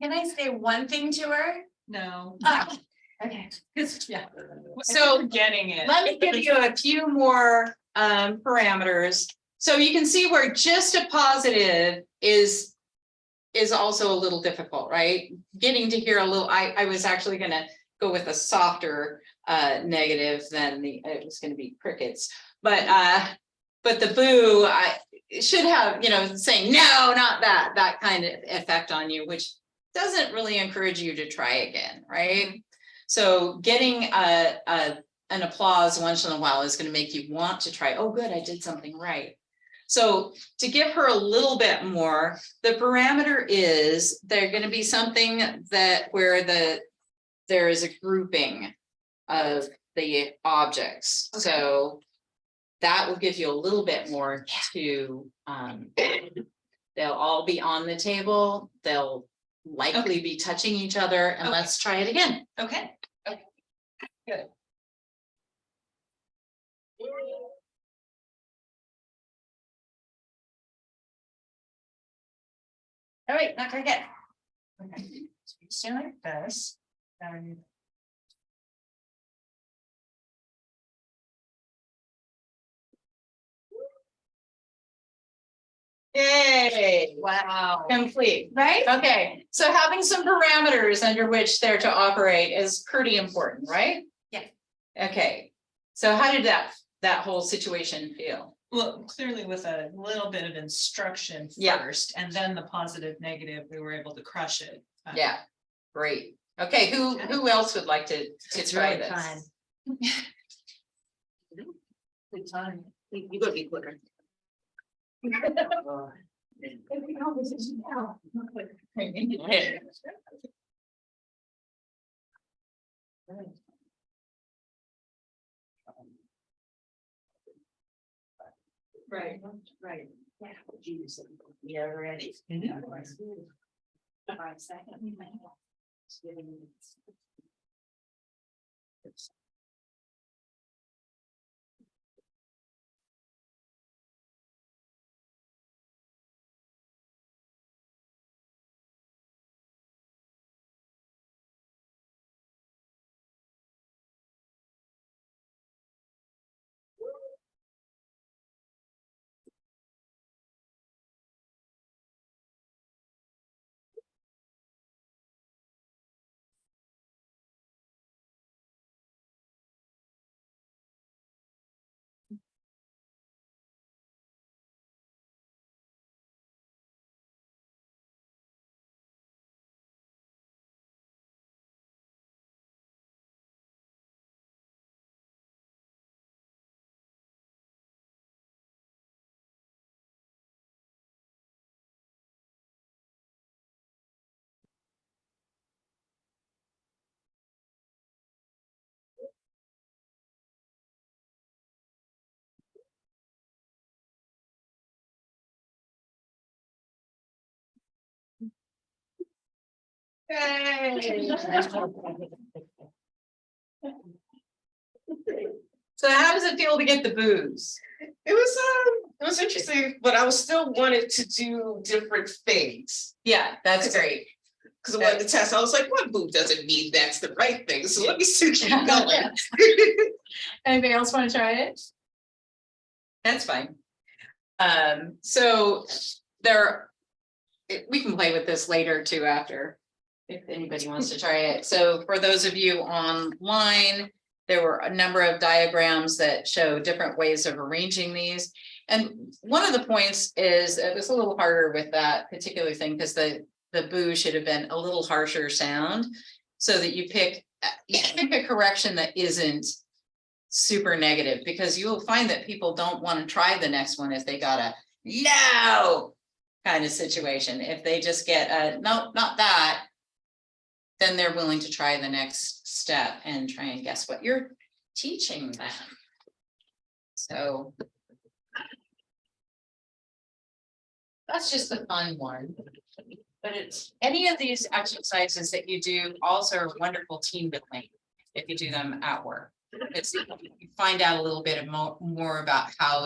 Can I say one thing to her? No. Okay. Yeah. So, I'm getting it. let me give you a few more parameters. So you can see where just a positive is also a little difficult, right? Getting to hear a little, I was actually gonna go with a softer negative than it was gonna be crickets. But the boo, it should have, saying no, not that kind of effect on you, which doesn't really encourage you to try again, right? So getting an applause once in a while is going to make you want to try. Oh, good, I did something right. So to give her a little bit more, the parameter is, they're gonna be something that where there is a grouping of the objects, so that will give you a little bit more to, they'll all be on the table, they'll likely be touching each other, and let's try it again. Okay. Good. All right, not quite yet. Okay, so you stand like this, and. Yay, Wow. complete. Right? Okay, so having some parameters under which they're to operate is pretty important, right? Yeah. Okay, so how did that whole situation feel? Well, clearly with a little bit of instruction Yeah. first, and then the positive, negative, we were able to crush it. Yeah, great. Okay, who else would like to try this? Good time. You gotta be quicker. Right, right. Yeah, ready. So how does it feel to get the booze? It was interesting, but I was still wanted to do different things. Yeah, that's great. Cause I wanted to test, I was like, one boob doesn't mean that's the right thing, so let me still keep going. Anybody else want to try it? That's fine. So we can play with this later too after, if anybody wants to try it. So for those of you online, there were a number of diagrams that show different ways of arranging these. And one of the points is, it was a little harder with that particular thing because the boo should have been a little harsher sound, so that you pick a correction that isn't super negative, because you'll find that people don't want to try the next one if they got a no kind of situation. If they just get a no, not that, then they're willing to try the next step and try and guess what you're teaching them. So that's just a fun one. But it's any of these exercises that you do also are wonderful team building if you do them at work. It's, you find out a little bit more about how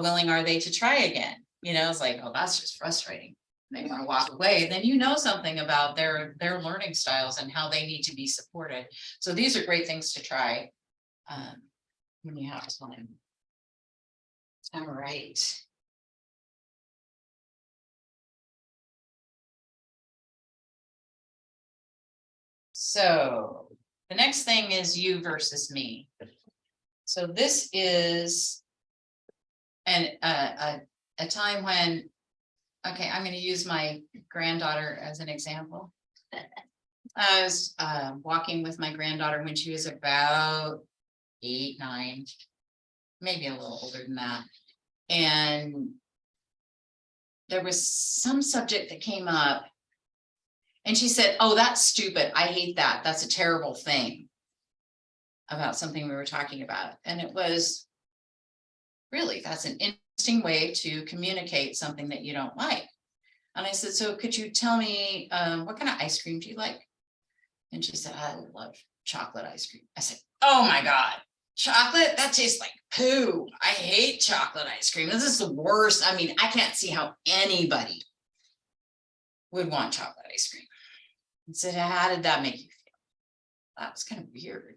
willing are they to try again. You know, it's like, oh, that's just frustrating. They want to walk away, then you know something about their learning styles and how they need to be supported. So these are great things to try when you have time. All right. So the next thing is you versus me. So this is a time when, okay, I'm going to use my granddaughter as an example. I was walking with my granddaughter when she was about 8, 9, maybe a little older than that. And there was some subject that came up. And she said, oh, that's stupid. I hate that. That's a terrible thing. About something we were talking about. And it was, really, that's an interesting way to communicate something that you don't like. And I said, so could you tell me, what kind of ice cream do you like? And she said, I love chocolate ice cream. I said, oh my God, chocolate? That tastes like poo. I hate chocolate ice cream. This is the worst. I mean, I can't see how anybody would want chocolate ice cream. I said, how did that make you feel? That was kind of weird.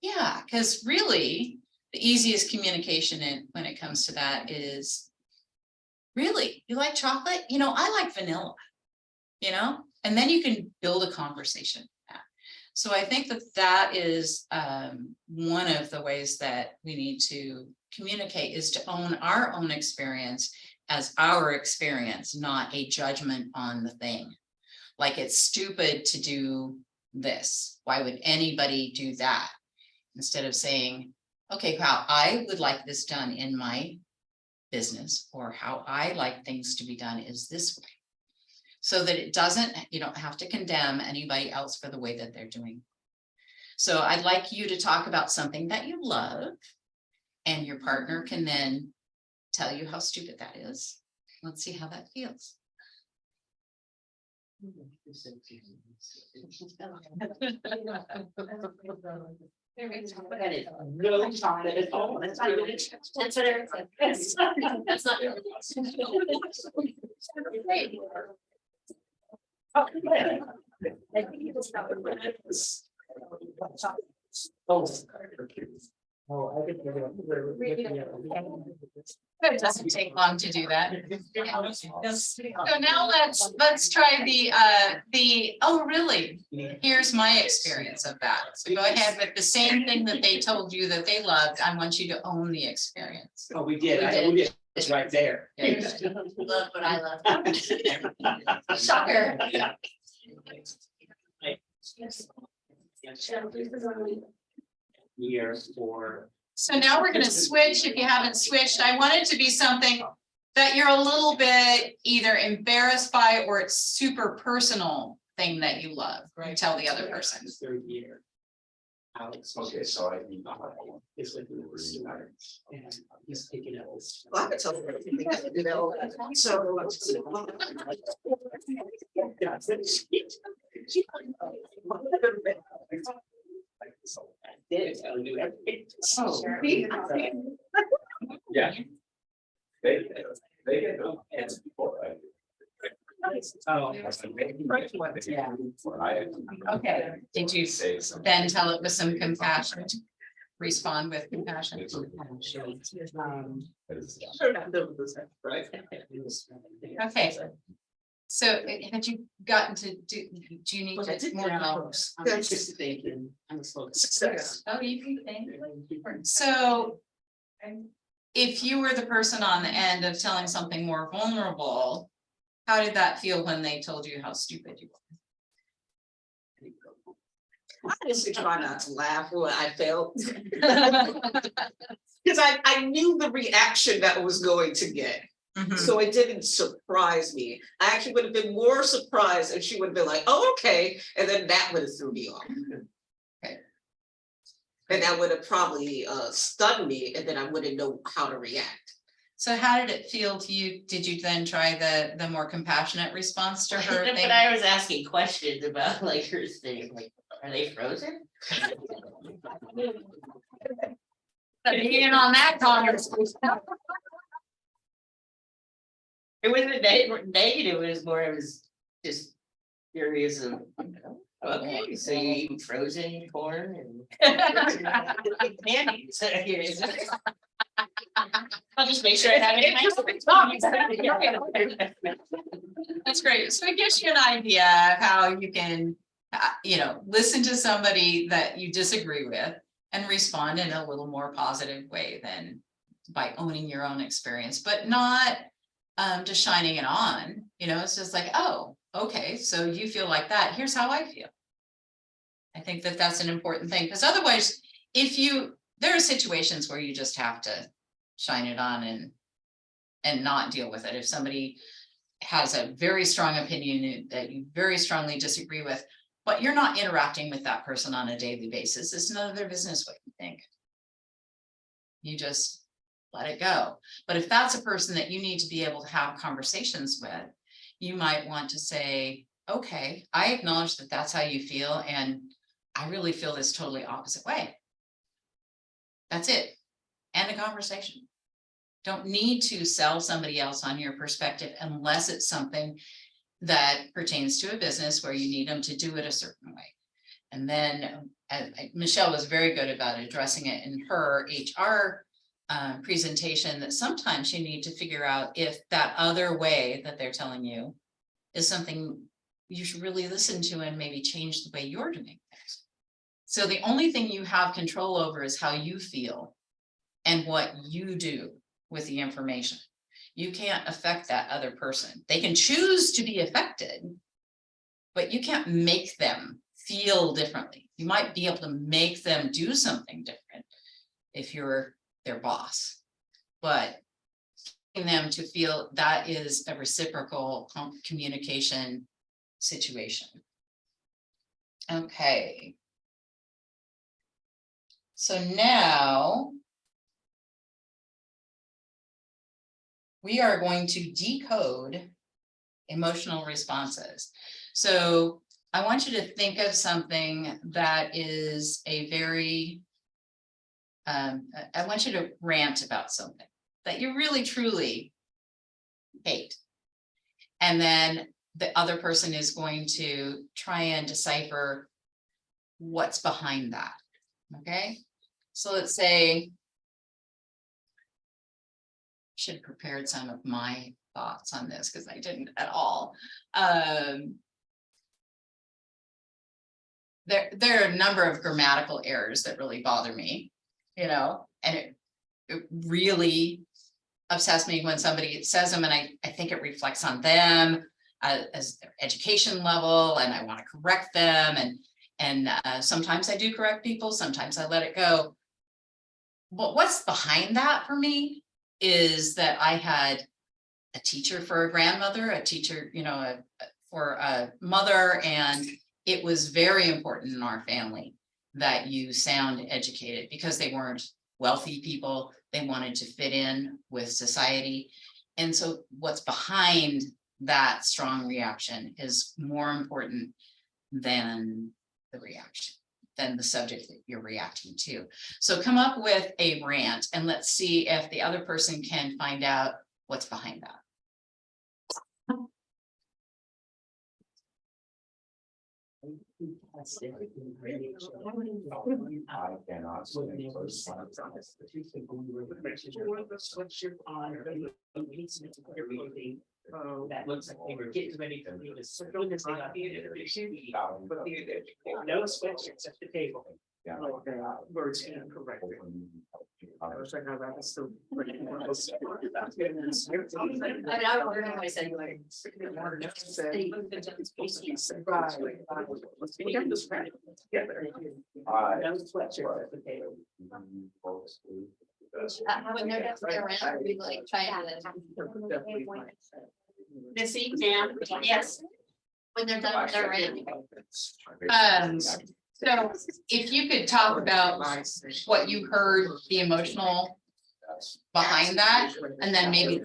Yeah, because really, the easiest communication when it comes to that is, really, you like chocolate? You know, I like vanilla, you know, and then you can build a conversation. So I think that that is one of the ways that we need to communicate, is to own our own experience as our experience, not a judgment on the thing. Like, it's stupid to do this. Why would anybody do that? Instead of saying, okay, how I would like this done in my business, or how I like things to be done is this way. So that it doesn't, you don't have to condemn anybody else for the way that they're doing. So I'd like you to talk about something that you love, and your partner can then tell you how stupid that is. Let's see how that feels. It doesn't take long to do that. So now let's try the oh really, here's my experience of that. So go ahead with the same thing that they told you that they loved. I want you to own the experience. Oh, we did. It's right there. Love what I love. Shocker. Year for. So now we're going to switch. If you haven't switched, I want it to be something that you're a little bit either embarrassed by, or it's super personal thing that you love. Right? Tell the other person. Third year. Alex. Okay, so I. It's like we were starting, and he's picking up this. Well, I could tell her everything I do know. So. I'll do everything. Oh, Yeah. They get them. It's before I. Oh. Yeah. Okay. Did you Say something. then tell it with some compassion? Respond with compassion. Sure, not doing this, right? Okay. So had you gotten to do you need Well, I to did more get hours? That's just thinking. I'm slow. Success. Oh, you can think. So if you were the person on the end of telling something more vulnerable, how did that feel when they told you how stupid you were? I just try not to laugh when I felt. Because I knew the reaction that I was going to get. Mhm. So it didn't surprise me. I actually would have been more surprised if she would have been like, oh, okay. And then that would have threw me off. Okay. And that would have probably stunned me, and then I wouldn't know how to react. So how did it feel to you? Did you then try the more compassionate response to her But thing? I was asking questions about like her thing, like, are they frozen? Being on that conversation. It wasn't negative, it was more, it was just curious of, okay, so you eat frozen corn and. Candies. I'll just make sure I have it in my. That's great. So it gives you an idea of how you can, listen to somebody that you disagree with and respond in a little more positive way than by owning your own experience, but not just shining it on. It's just like, oh, okay, so you feel like that. Here's how I feel. I think that that's an important thing, because otherwise, there are situations where you just have to shine it on and and not deal with it. If somebody has a very strong opinion that you very strongly disagree with, but you're not interacting with that person on a daily basis, it's none of their business what you think. You just let it go. But if that's a person that you need to be able to have conversations with, you might want to say, okay, I acknowledge that that's how you feel, and I really feel this totally opposite way. That's it. End the conversation. Don't need to sell somebody else on your perspective unless it's something that pertains to a business where you need them to do it a certain way. And then Michelle was very good about addressing it in her HR presentation, that sometimes you need to figure out if that other way that they're telling you is something you should really listen to and maybe change the way you're doing things. So the only thing you have control over is how you feel and what you do with the information. You can't affect that other person. They can choose to be affected, but you can't make them feel differently. You might be able to make them do something different if you're their boss, but getting them to feel that is a reciprocal communication situation. Okay. So now we are going to decode emotional responses. So I want you to think of something that is a very, I want you to rant about something that you really truly hate. And then the other person is going to try and decipher what's behind that. Okay, so let's say, I should have prepared some of my thoughts on this because I didn't at all. There are a number of grammatical errors that really bother me, you know, and it really upsets me when somebody says them, and I think it reflects on them as their education level, and I want to correct them, and sometimes I do correct people, sometimes I let it go. But what's behind that for me is that I had a teacher for a grandmother, a teacher, you know, for a mother, and it was very important in our family that you sound educated because they weren't wealthy people. They wanted to fit in with society. And so what's behind that strong reaction is more important than the reaction, than the subject that you're reacting to. So come up with a rant and let's see if the other person can find out what's behind that. I cannot stand those signs. That looks like they were getting ready for me to circle this thing up. No switch except the table. Yeah. Words incorrect. I was like, no, that's still. I mean, I don't remember I said like. No switch except the table. When they're just around, we like try to. Missy, ma'am, yes. When they're done with their rant. So if you could talk about what you heard, the emotional behind that, and then maybe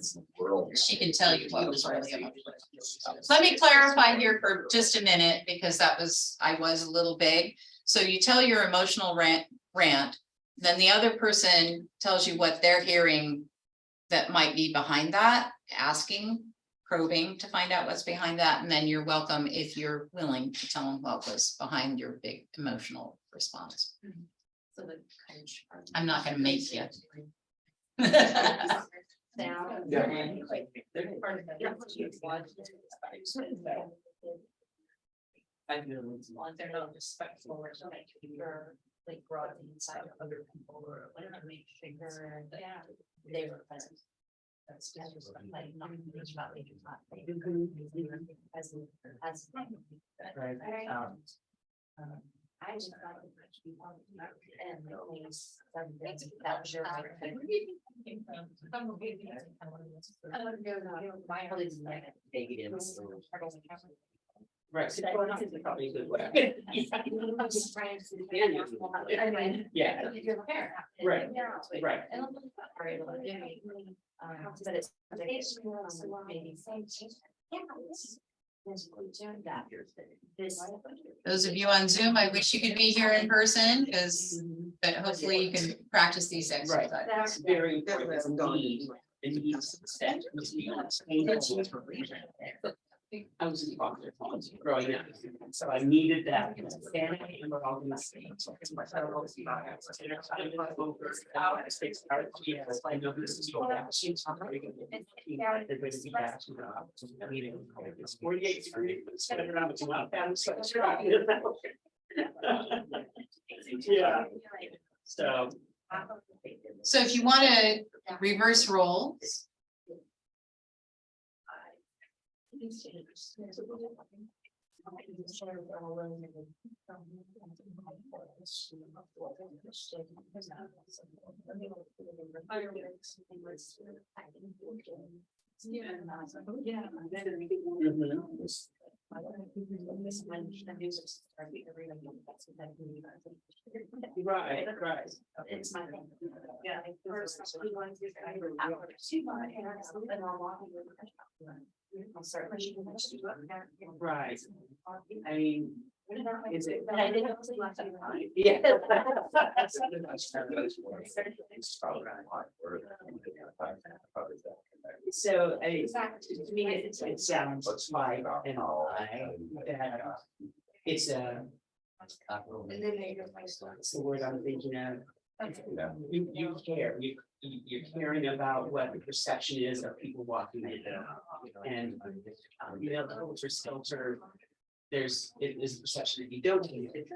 she can tell you what was really emotional. So let me clarify here for just a minute, because I was a little vague. So you tell your emotional rant, then the other person tells you what they're hearing that might be behind that, asking, probing to find out what's behind that, and then you're welcome if you're willing to tell them what was behind your big emotional response. So the I'm not going to make you. They're not respectful or something, you're like brought inside of other people or whatever, make sure that they were present. That's just like not about like as I just thought it would be one, and always, that was your. Right. So that's probably a good way. Yeah. Right, right. But it's. Maybe. Those of you on Zoom, I wish you could be here in person, because, but hopefully you can practice these exercises. That's very important. It's a need. It needs to stand. I was in foster homes growing up, so I needed that. I know this is your machine. It's 48 degrees, spin around with you. Yeah. So. So if you want to reverse roles, Right, right. It's my thing. Yeah. I'll start pushing. Right. I mean, is it? But I didn't. Yeah. So, to me, it sounds like an lie, that it's a. It's the word I'm thinking of. You care, you're caring about what the perception is of people walking in there. And, the culture still sort of, there's, it is the perception that you don't need it.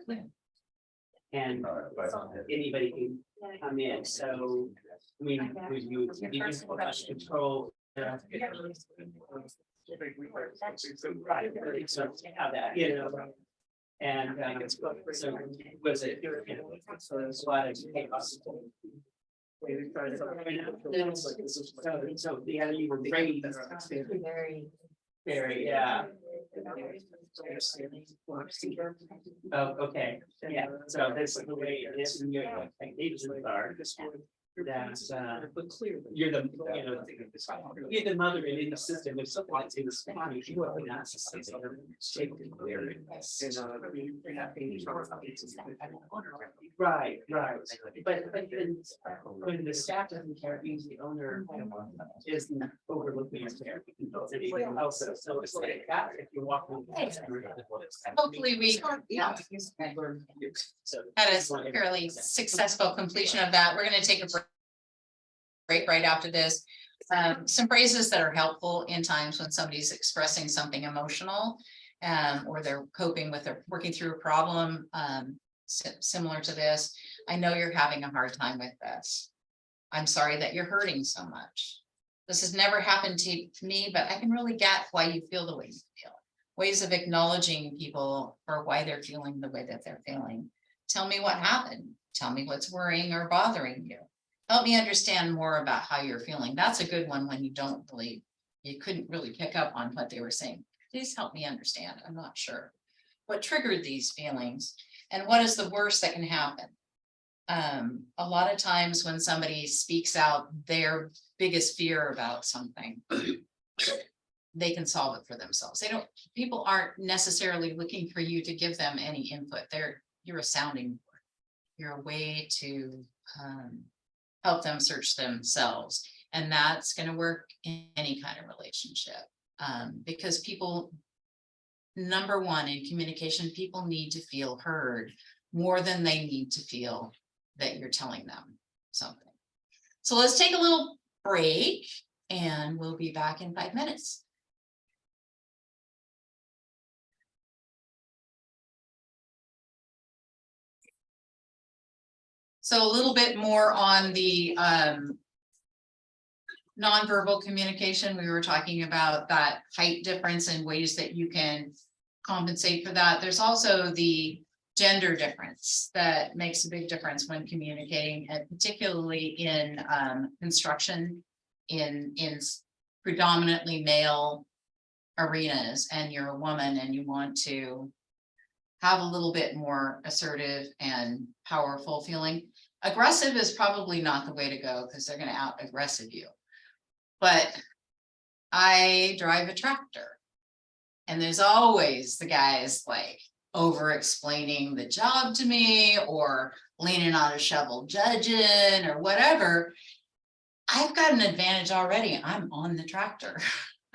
And anybody can come in, so, I mean, you control. Right, so how that, and so was it, so there's a lot of chaos. So yeah, you were raised very, yeah. Oh, okay, yeah, so that's the way it is in your expectations are. That's you're the, you're the mother in the system, if someone's in the spot, you are not. Right, right, but then when the staff doesn't care, it means the owner isn't overlooking his care. Also, so it's like that, if you're walking. hopefully we had a fairly successful completion of that. We're going to take a break right after this. Some phrases that are helpful in times when somebody's expressing something emotional, or they're coping with, or working through a problem similar to this. I know you're having a hard time with this. I'm sorry that you're hurting so much. This has never happened to me, but I can really get why you feel the way you feel. Ways of acknowledging people for why they're feeling the way that they're feeling. Tell me what happened. Tell me what's worrying or bothering you. Help me understand more about how you're feeling. That's a good one when you don't really, you couldn't really pick up on what they were saying. Please help me understand. I'm not sure. What triggered these feelings and what is the worst that can happen? A lot of times when somebody speaks out their biggest fear about something, they can solve it for themselves. People aren't necessarily looking for you to give them any input. You're a sounding board. You're a way to help them search themselves. And that's going to work in any kind of relationship. Because people, number one, in communication, people need to feel heard more than they need to feel that you're telling them something. So let's take a little break and we'll be back in 5 minutes. So a little bit more on the nonverbal communication. We were talking about that height difference and ways that you can compensate for that. There's also the gender difference that makes a big difference when communicating, and particularly in construction, in predominantly male arenas, and you're a woman and you want to have a little bit more assertive and powerful feeling. Aggressive is probably not the way to go because they're going to out aggressive you. But I drive a tractor, and there's always the guys like over explaining the job to me or leaning on a shovel judging or whatever. I've got an advantage already. I'm on the tractor.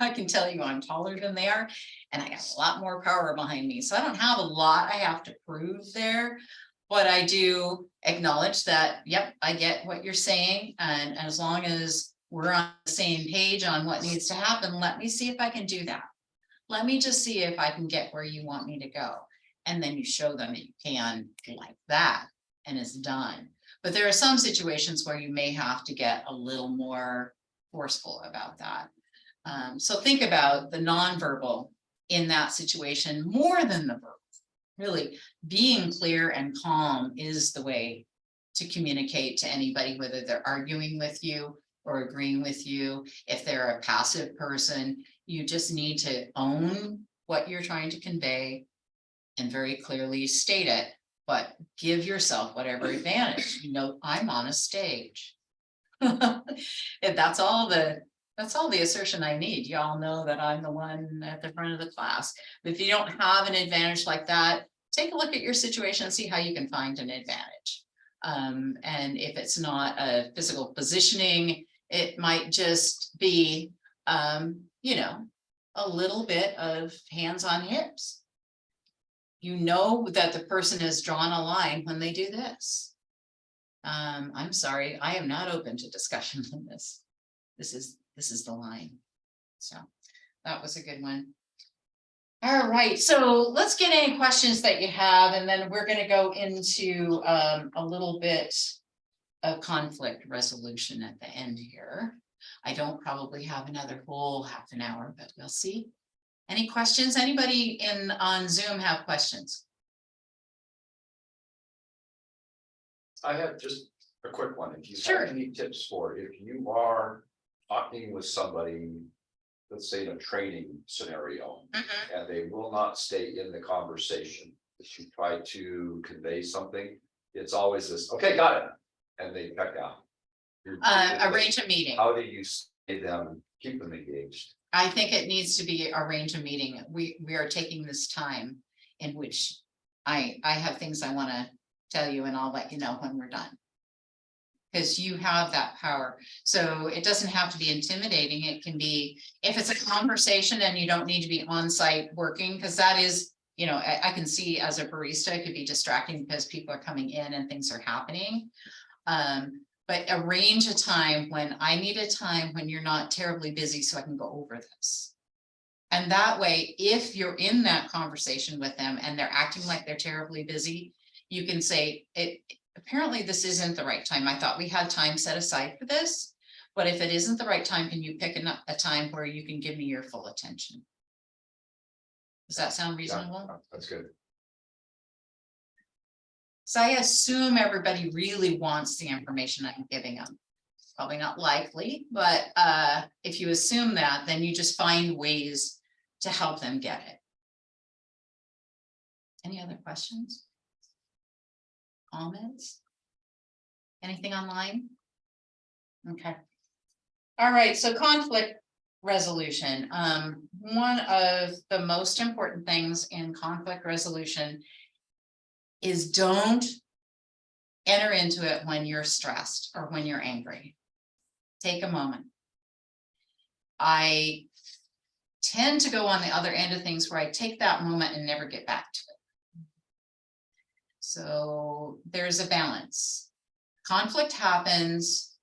I can tell you I'm taller than they are, and I got a lot more power behind me. So I don't have a lot I have to prove there, but I do acknowledge that, yep, I get what you're saying. And as long as we're on the same page on what needs to happen, let me see if I can do that. Let me just see if I can get where you want me to go. And then you show them that you can like that, and it's done. But there are some situations where you may have to get a little more forceful about that. So think about the nonverbal in that situation more than the verbal. Really, being clear and calm is the way to communicate to anybody, whether they're arguing with you or agreeing with you. If they're a passive person, you just need to own what you're trying to convey and very clearly state it, but give yourself whatever advantage. You know, I'm on a stage. If that's all the assertion I need. Y'all know that I'm the one at the front of the class. But if you don't have an advantage like that, take a look at your situation and see how you can find an advantage. And if it's not a physical positioning, it might just be, you know, a little bit of hands on hips. You know that the person has drawn a line when they do this. I'm sorry, I am not open to discussion on this. This is the line. So that was a good one. All right, so let's get any questions that you have, and then we're going to go into a little bit of conflict resolution at the end here. I don't probably have another whole half an hour, but we'll see. Any questions? Anybody on Zoom have questions? I have just a quick one. If you Sure. have any tips for if you are talking with somebody, let's say in a training scenario, and they will not stay in the conversation, if you try to convey something, it's always this, okay, got it, and they back out. Arrange a meeting. How do you say them, keep them engaged? I think it needs to be arrange a meeting. We are taking this time in which I have things I want to tell you, and I'll let you know when we're done. Because you have that power. So it doesn't have to be intimidating. It can be, if it's a conversation and you don't need to be on site working, because that is, you know, I can see as a barista, it could be distracting because people are coming in and things are happening. But arrange a time when I need a time when you're not terribly busy so I can go over this. And that way, if you're in that conversation with them and they're acting like they're terribly busy, you can say, apparently this isn't the right time. I thought we had time set aside for this, but if it isn't the right time, can you pick a time where you can give me your full attention? Does that sound reasonable? Yeah, that's good. So I assume everybody really wants the information I'm giving them. It's probably not likely, but if you assume that, then you just find ways to help them get it. Any other questions? Comments? Anything online? Okay. All right, so conflict resolution. One of the most important things in conflict resolution is don't enter into it when you're stressed or when you're angry. Take a moment. I tend to go on the other end of things where I take that moment and never get back to it. So there's a balance. Conflict happens,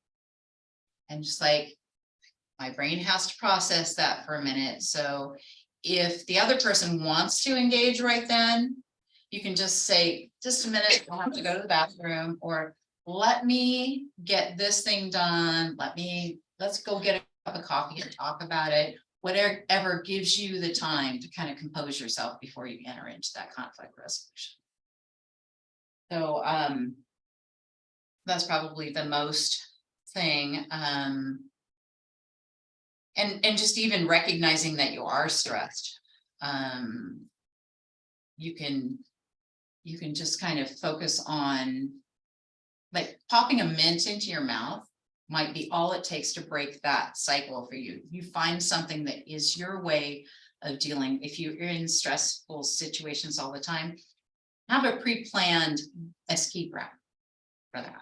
and just like my brain has to process that for a minute. So if the other person wants to engage right then, you can just say, just a minute, I'll have to go to the bathroom, or let me get this thing done. Let's go get a cup of coffee and talk about it. Whatever gives you the time to kind of compose yourself before you enter into that conflict resolution. So, that's probably the most thing, and just even recognizing that you are stressed. You can just kind of focus on, like, popping a mint into your mouth might be all it takes to break that cycle for you. You find something that is your way of dealing. If you're in stressful situations all the time, have a pre-planned escape route for that.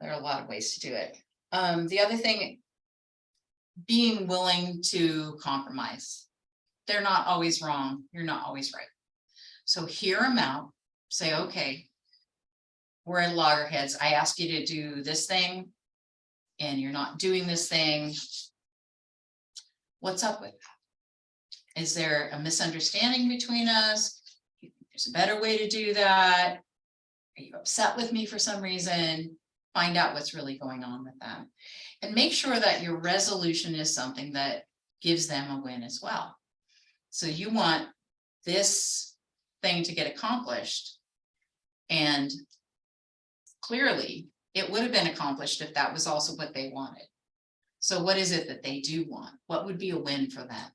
There are a lot of ways to do it. The other thing, being willing to compromise. They're not always wrong. You're not always right. So hear them out, say, okay, we're at loggerheads. I asked you to do this thing and you're not doing this thing. What's up with that? Is there a misunderstanding between us? There's a better way to do that. Are you upset with me for some reason? Find out what's really going on with them. And make sure that your resolution is something that gives them a win as well. So you want this thing to get accomplished. And clearly, it would have been accomplished if that was also what they wanted. So what is it that they do want? What would be a win for them?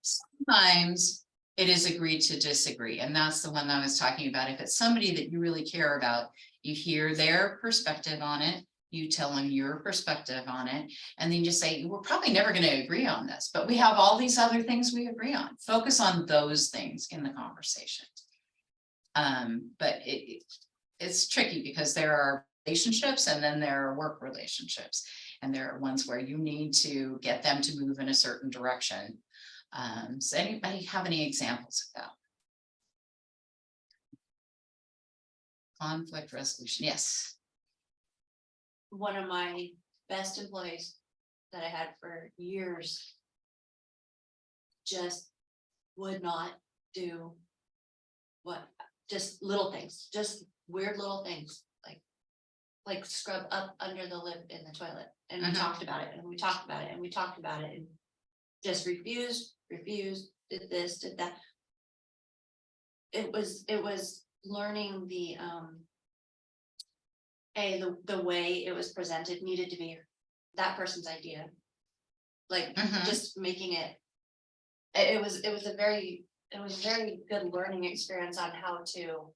Sometimes it is agreed to disagree, and that's the one that I was talking about. If it's somebody that you really care about, you hear their perspective on it, you tell them your perspective on it, and then you say, we're probably never going to agree on this, but we have all these other things we agree on. Focus on those things in the conversation. But it's tricky because there are relationships and then there are work relationships, and there are ones where you need to get them to move in a certain direction. So anybody have any examples of that? Conflict resolution, yes. One of my best employees that I had for years just would not do just little things, just weird little things, like scrub up under the lip in the toilet. And we talked about it, and we talked about it, and we talked about it, and just refused, did this, did that. It was learning the the way it was presented needed to be that person's idea. Like just making it, it was a very good learning experience on how to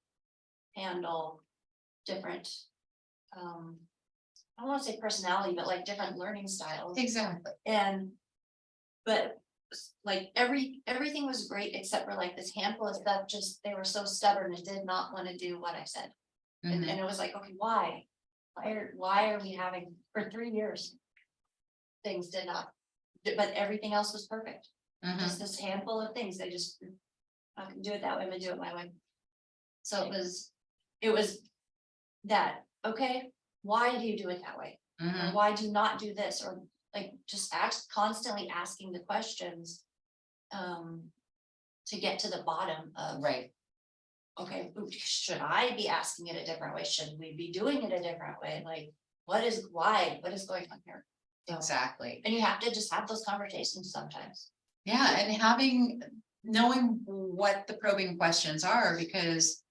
handle different, I don't want to say personality, but like different learning styles. Exactly. But like everything was great except for like this handful of stuff, just they were so stubborn and did not want to do what I said. And it was like, okay, why are we having, for 3 years things did not, but everything else was perfect. Just this handful of things, they just, I can do it that way, I'm gonna do it my way. So it was that, okay, why do you do it that way? Or why do you not do this? Or like just constantly asking the questions to get to the bottom of, right. Okay, should I be asking it a different way? Should we be doing it a different way? Like, what is going on here? So, Exactly. and you have to just have those conversations sometimes. Yeah, and knowing what the probing questions are, because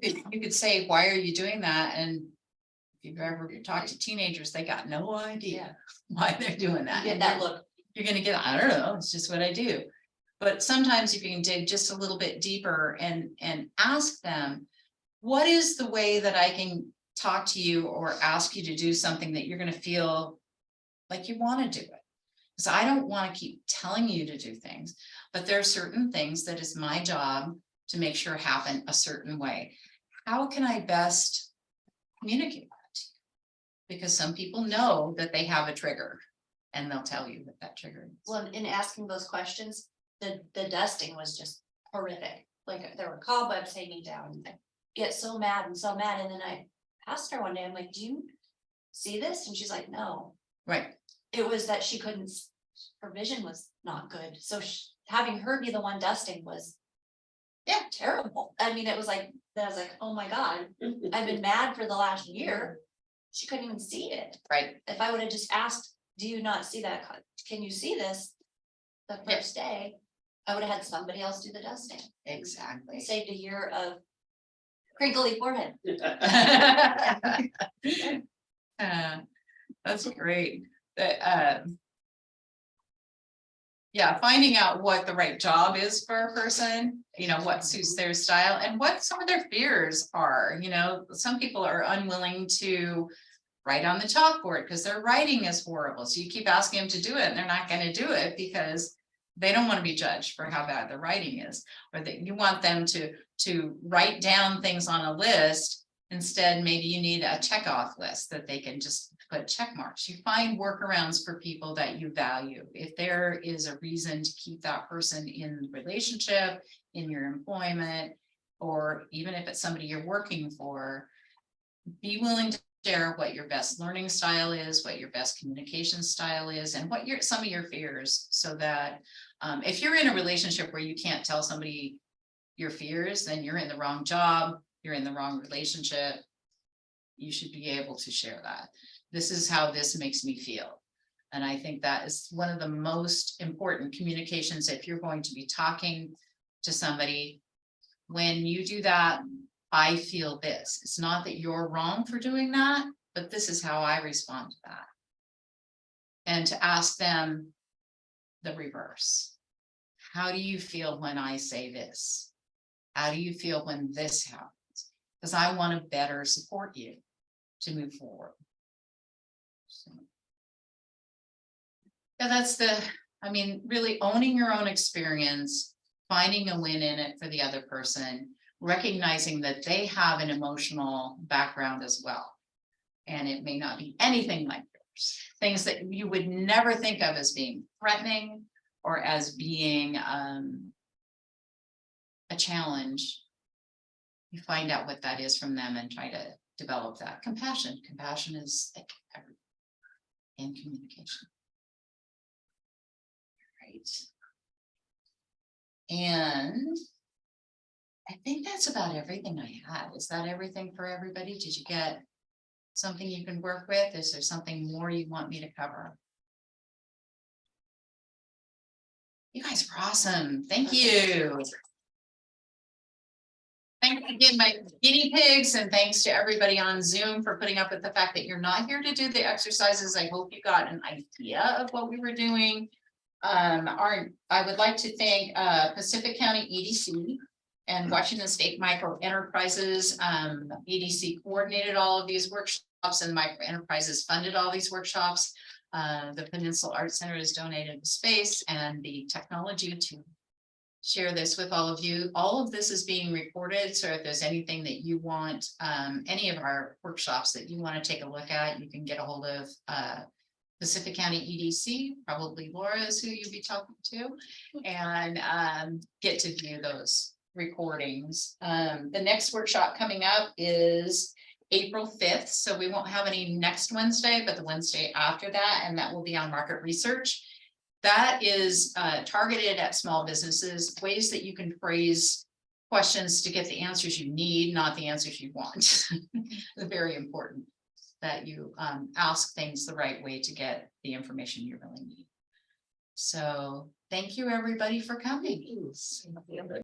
you could say, why are you doing that? And if you've ever talked to teenagers, they got no idea why they're doing that. You get that look. You're gonna get, I don't know, it's just what I do. But sometimes if you can dig just a little bit deeper and ask them, what is the way that I can talk to you or ask you to do something that you're gonna feel like you wanna do it? Because I don't wanna keep telling you to do things, but there are certain things that is my job to make sure happen a certain way. How can I best communicate that to you? Because some people know that they have a trigger and they'll tell you what that trigger is. Well, in asking those questions, the dusting was just horrific. Like there were cobwebs hanging down. I get so mad. And then I asked her one day, I'm like, do you see this? And she's like, no. Right. It was that she couldn't, her vision was not good. So having her be the one dusting was terrible. I mean, it was like, I was like, oh my God, I've been mad for the last year. She couldn't even see it. Right. If I would have just asked, do you not see that? Can you see this the first day? I would have had somebody else do the dusting. Exactly. Saved a year of crinkly forehead. That's great. Yeah, finding out what the right job is for a person, you know, what suits their style and what some of their fears are, you know, some people are unwilling to write on the chalkboard because their writing is horrible. So you keep asking them to do it and they're not going to do it because they don't want to be judged for how bad the writing is, or that you want them to write down things on a list. Instead, maybe you need a check off list that they can just put check marks. You find workarounds for people that you value. If there is a reason to keep that person in the relationship, in your employment, or even if it's somebody you're working for, be willing to share what your best learning style is, what your best communication style is, and what some of your fears, so that if you're in a relationship where you can't tell somebody your fears, then you're in the wrong job, you're in the wrong relationship. You should be able to share that. This is how this makes me feel. And I think that is one of the most important communications if you're going to be talking to somebody. When you do that, I feel this. It's not that you're wrong for doing that, but this is how I respond to that. And to ask them the reverse. How do you feel when I say this? How do you feel when this happens? Because I want to better support you to move forward. So, yeah, really owning your own experience, finding a win in it for the other person, recognizing that they have an emotional background as well. And it may not be anything like yours. Things that you would never think of as being threatening or as being a challenge. You find out what that is from them and try to develop that compassion. Compassion is like everything in communication. Right. And I think that's about everything I had. Is that everything for everybody? Did you get something you can work with? Is there something more you want me to cover? You guys are awesome. Thank you. Thanks again, my guinea pigs, and thanks to everybody on Zoom for putting up with the fact that you're not here to do the exercises. I hope you got an idea of what we were doing. I would like to thank Pacific County EDC and Washington State Micro Enterprises. EDC coordinated all of these workshops and Micro Enterprises funded all these workshops. The Peninsula Arts Center has donated the space and the technology to share this with all of you. All of this is being recorded, so if there's anything that you want, any of our workshops that you want to take a look at, you can get a hold of Pacific County EDC, probably Laura is who you'll be talking to, and get to view those recordings. The next workshop coming up is April 5th, so we won't have any next Wednesday, but the Wednesday after that, and that will be on market research. That is targeted at small businesses, ways that you can phrase questions to get the answers you need, not the answers you want. It's very important that you ask things the right way to get the information you really need. So thank you, everybody, for coming.